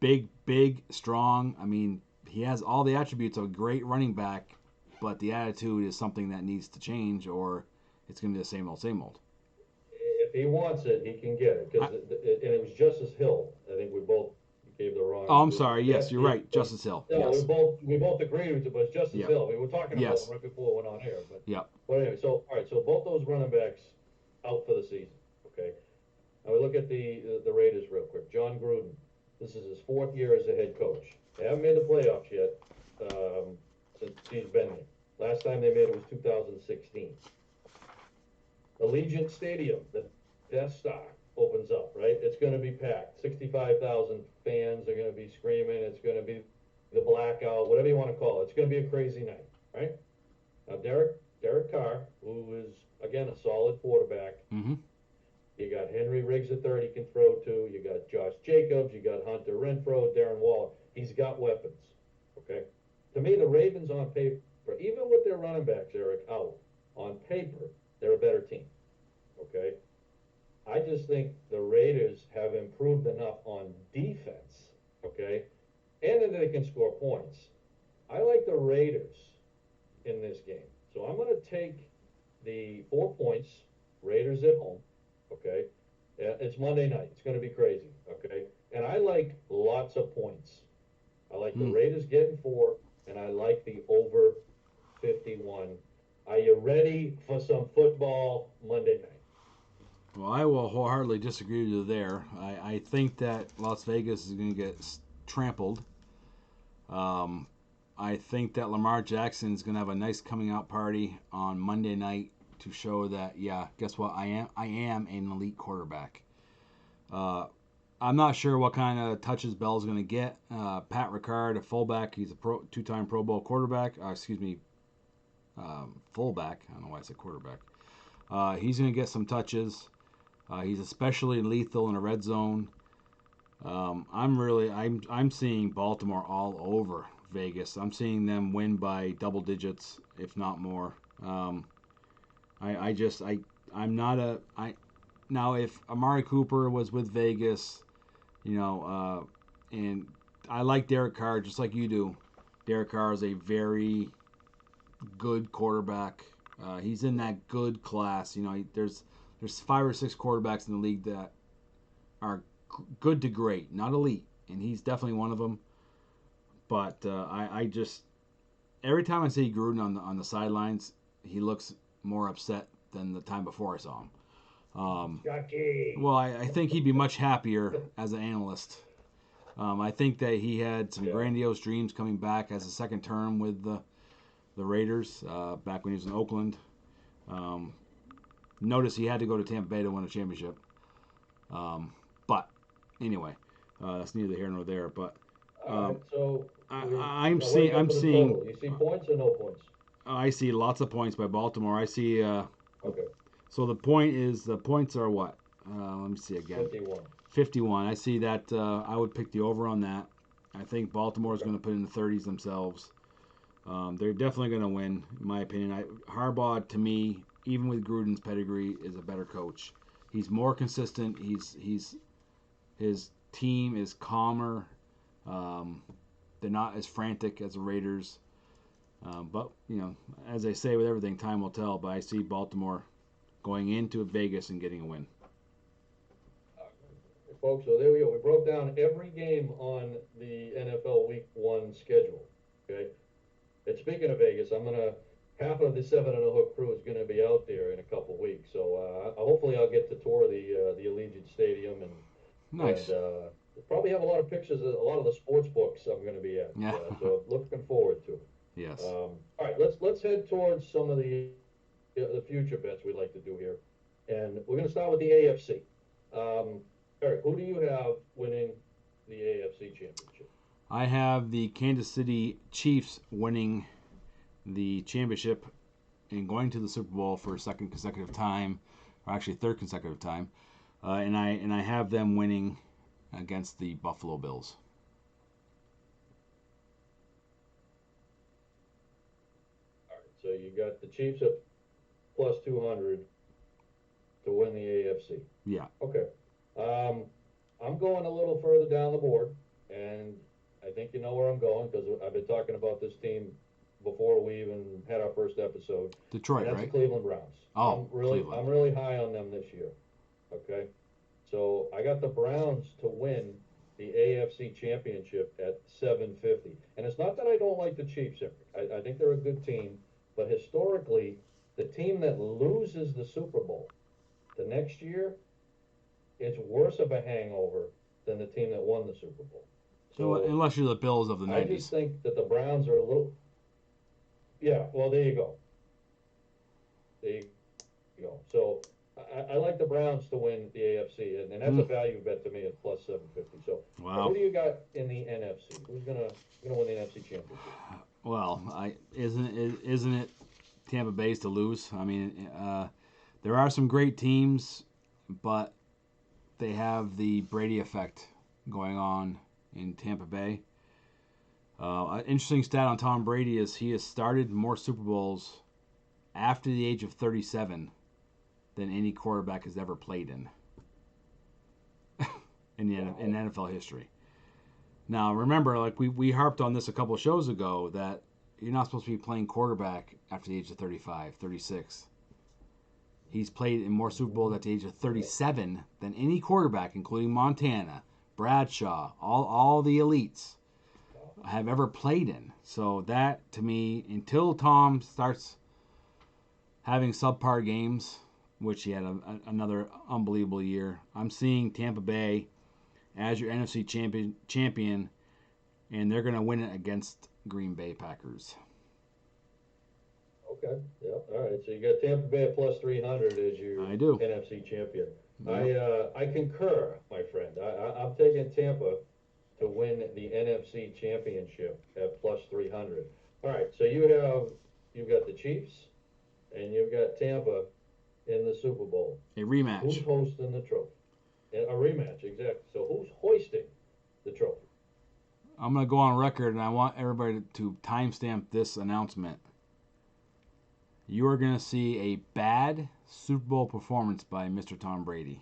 Big, strong. I mean, he has all the attributes of a great running back, but the attitude is something that needs to change, or it's going to be the same old. If he wants it, he can get it. And it was Justice Hill. I think we both gave the wrong. Oh, I'm sorry. Yes, you're right. Justice Hill. No, yes. we both agreed with it, but it's Justice Hill. We were talking about him right before we went on air. But anyway, so both those running backs out for the season. Okay. Now we look at the Raiders real quick. John Gruden. This is his 4th year as a head coach. They haven't made the playoffs yet since he's been there. Last time they made it was 2016. Allegiant Stadium, the Death Star, opens up, right? It's going to be packed. 65,000 fans are going to be screaming. It's going to be the blackout, whatever you want to call it. It's going to be a crazy night, right? Now, Derek Carr, who is, again, a solid quarterback. Mm-hmm. You got Henry Riggs at 30 can throw to. You got Josh Jacobs. You got Hunter Renfrow, Darren Waller. He's got weapons, okay? To me, the Ravens on paper, even with their running backs, Eric, out, on paper, they're a better team, okay? I just think the Raiders have improved enough on defense, okay, and that they can score points. I like the Raiders in this game. So I'm going to take the 4 points, Raiders at home, okay? It's Monday night. It's going to be crazy, okay? And I like lots of points. I like the Raiders getting 4, and I like the over 51. Are you ready for some football Monday night? Well, I will wholeheartedly disagree with you there. I think that Las Vegas is going to get trampled. I think that Lamar Jackson is going to have a nice coming out party on Monday night to show that, yeah, guess what? I am an elite quarterback. I'm not sure what kind of touches Bell's going to get. Pat Ricard, a fullback, he's a two-time Pro Bowl quarterback. Fullback. I don't know why I said quarterback. He's going to get some touches. He's especially lethal in a red zone. I'm seeing Baltimore all over Vegas. I'm seeing them win by double digits, if not more. Now if Amari Cooper was with Vegas, and I like Derek Carr just like you do. Derek Carr is a very good quarterback. He's in that good class. There's 5 or 6 quarterbacks in the league that are good to great, not elite, and he's definitely one of them. But I just every time I see Gruden on the sidelines, he looks more upset than the time before I saw him. Well, I think he'd be much happier as an analyst. I think that he had some grandiose dreams coming back as a second term with the Raiders back when he was in Oakland. Notice he had to go to Tampa Bay to win a championship. But anyway, that's neither here nor there. But so I'm seeing. You see points or no points? I see lots of points by Baltimore. I see. Okay. So the points are what? Let me see again. 51. I see that. I would pick the over on that. I think Baltimore is going to put in the 30s themselves. They're definitely going to win, in my opinion. Harbaugh, to me, even with Gruden's pedigree, is a better coach. He's more consistent. His team is calmer. They're not as frantic as the Raiders. But, as I say with everything, time will tell. But I see Baltimore going into Vegas and getting a win. folks. So there we go. We broke down every game on the NFL Week 1 schedule. Okay. And speaking of Vegas, half of the 7 and a Hook crew is going to be out there in a couple weeks. So hopefully I'll get to tour the Allegiant Stadium Nice. and probably have a lot of pictures of a lot of the sports books I'm going to be at. Yeah. So looking forward to it. Yes. All right, let's head towards some of the future bets we'd like to do here, and we're going to start with the AFC. Eric, who do you have winning the AFC Championship? I have the Kansas City Chiefs winning the championship and going to the Super Bowl for a second consecutive time, or actually third consecutive time, and I have them winning against the Buffalo Bills. All right, so you got the Chiefs at plus 200 to win the AFC. Yeah. Okay. I'm going a little further down the board, and I think you know where I'm going because I've been talking about this team before we even had our first episode. Detroit, and that's right? the Cleveland Browns. Oh, I'm really high on them this year. Okay. So I got the Browns to win the AFC Championship at 750. And it's not that I don't like the Chiefs, Eric. I think they're a good team, but historically, the team that loses the Super Bowl the next year, it's worse of a hangover than the team that won the Super Bowl. So unless you're the Bills of the 90s. I just think that the Browns are a little. Yeah, well, there you go. There you go. So I like the Browns to win the AFC, and that's a value bet to me at plus 750. So wow. Who do you got in the NFC? Who's gonna win the NFC Championship? Well, isn't it Tampa Bay's to lose? I mean, there are some great teams, but they have the Brady effect going on in Tampa Bay. An interesting stat on Tom Brady is he has started more Super Bowls after the age of 37 than any quarterback has ever played in NFL history. Now, remember, like we harped on this a couple of shows ago, that you're not supposed to be playing quarterback after the age of 35, 36. He's played in more Super Bowls at the age of 37 than any quarterback, including Montana, Bradshaw, all the elites have ever played in. So that, to me, until Tom starts having subpar games, which he had another unbelievable year, I'm seeing Tampa Bay as your NFC champion, and they're going to win it against Green Bay Packers. Okay. Yeah. All right. So you got Tampa Bay at plus 300 as your NFC champion. Yep. I concur, my friend. I'm taking Tampa to win the NFC championship at plus 300. All right. So you've got the Chiefs and you've got Tampa in the Super Bowl. A rematch. Who's hosting the trophy? A rematch, exactly. So who's hoisting the trophy? I'm going to go on record, and I want everybody to timestamp this announcement. You are going to see a bad Super Bowl performance by Mr. Tom Brady.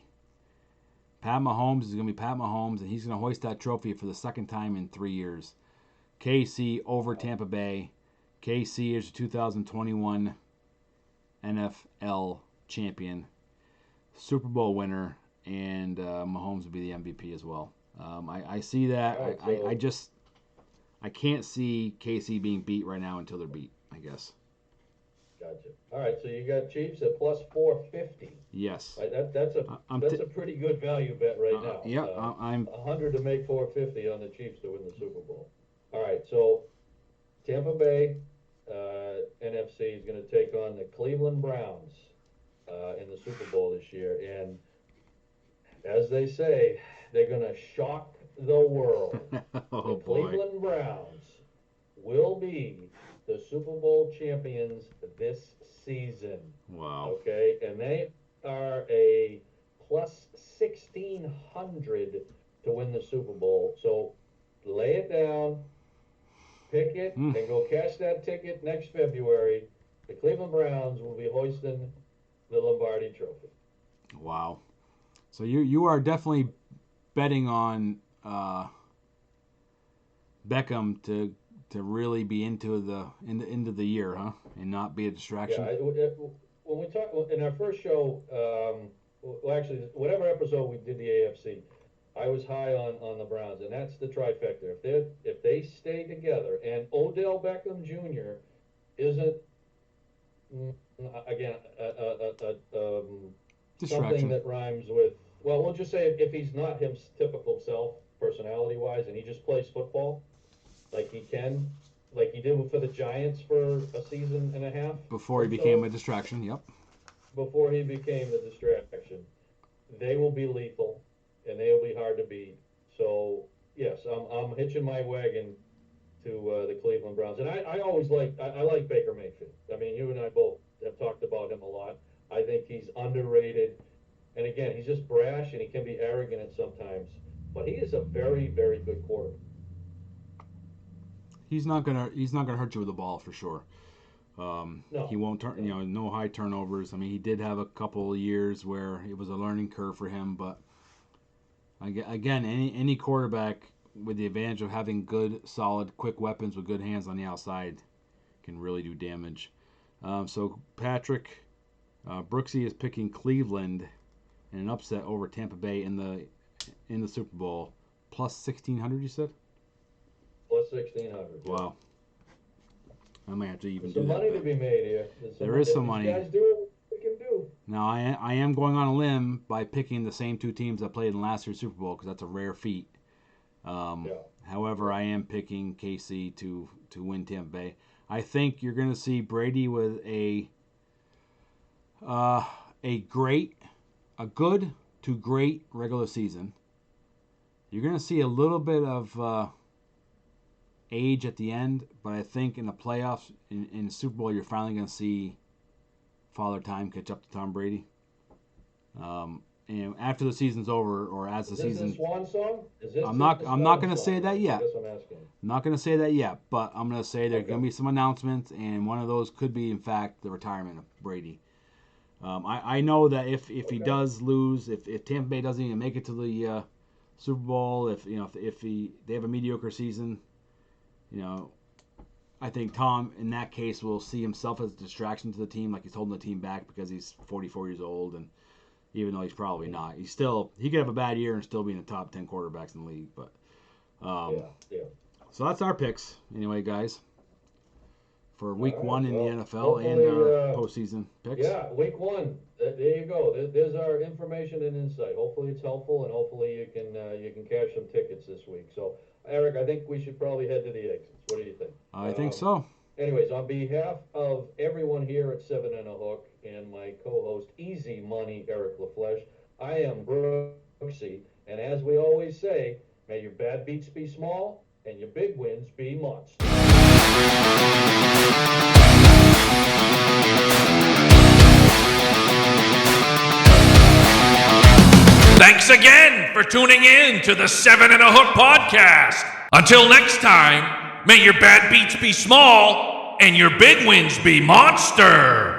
Pat Mahomes is going to be Pat Mahomes, and he's going to hoist that trophy for the second time in 3 years. KC over Tampa Bay. KC is the 2021 NFL champion, Super Bowl winner, and Mahomes will be the MVP as well. I see that. I can't see KC being beat right now until they're beat, I guess. Gotcha. All right, so you got Chiefs at plus 450. Yes. Right, that's a pretty good value bet right now. Yeah, I'm 100 to make 450 on the Chiefs to win the Super Bowl. All right, so Tampa Bay NFC is going to take on the Cleveland Browns in the Super Bowl this year, and as they say, they're going to shock the world. Oh, the Cleveland Browns will be the Super Bowl champions this season. Wow. Okay, and they are a plus 1,600 to win the Super Bowl. So lay it down, pick it, and go cash that ticket next February. The Cleveland Browns will be hoisting the Lombardi Trophy. Wow. So you are definitely betting on Beckham to really be into the year, huh? And not be a distraction. Yeah, when we talked in our first show, well, actually, whatever episode we did the AFC, I was high on the Browns, and that's the trifecta. If they stay together, and Odell Beckham Jr. isn't again something that rhymes with. Well, we'll just say if he's not his typical self, personality-wise, and he just plays football like he can, like he did for the Giants for a season and a half. Before he became a distraction, yep. Before he became the distraction, they will be lethal, and they will be hard to beat. So, yes, I'm hitching my wagon to the Cleveland Browns. And I always like Baker Mayfield. I mean, you and I both have talked about him a lot. I think he's underrated. And again, he's just brash and he can be arrogant at sometimes. But he is a very, very good quarterback. He's not gonna hurt you with the ball for sure. No. He won't turn. No high turnovers. I mean, he did have a couple of years where it was a learning curve for him. But again, any quarterback with the advantage of having good, solid, quick weapons with good hands on the outside can really do damage. So Patrick, Brooksie is picking Cleveland in an upset over Tampa Bay in the Super Bowl, plus 1,600. You said. Plus 1,600. Wow. I might have to even There's some money to be made here. There is some money. If these guys do it, we can do. Now, I am going on a limb by picking the same two teams that played in last year's Super Bowl because that's a rare feat. However, I am picking KC to win Tampa Bay. I think you're going to see Brady with a good to great regular season. You're going to see a little bit of age at the end, but I think in the playoffs, in the Super Bowl, you're finally going to see Father Time catch up to Tom Brady. And after the season's over, or as the season, Is this swan song? I'm not going to say that yet. I guess I'm asking. I'm not going to say that yet, but I'm going to say there's going to be some announcements, and one of those could be, in fact, the retirement of Brady. I know that if he does lose, if Tampa Bay doesn't even make it to the Super Bowl, if they have a mediocre season, I think Tom in that case will see himself as a distraction to the team, like he's holding the team back because he's 44 years old, and even though he's probably not, he could have a bad year and still be in the top 10 quarterbacks in the league. But so that's our picks anyway, guys, for Week 1 in the NFL and our postseason picks. Yeah, Week 1. There you go. There's our information and insight. Hopefully it's helpful, and hopefully you can cash some tickets this week. So, Eric, I think we should probably head to the exits. What do you think? I think so. Anyways, on behalf of everyone here at 7 and a Hook and my co-host EZ Money, Eric LaFleche, I am Brooksie, and as we always say, may your bad beats be small and your big wins be monsters. Thanks again for tuning in to the 7 and a Hook podcast. Until next time, may your bad beats be small and your big wins be monster.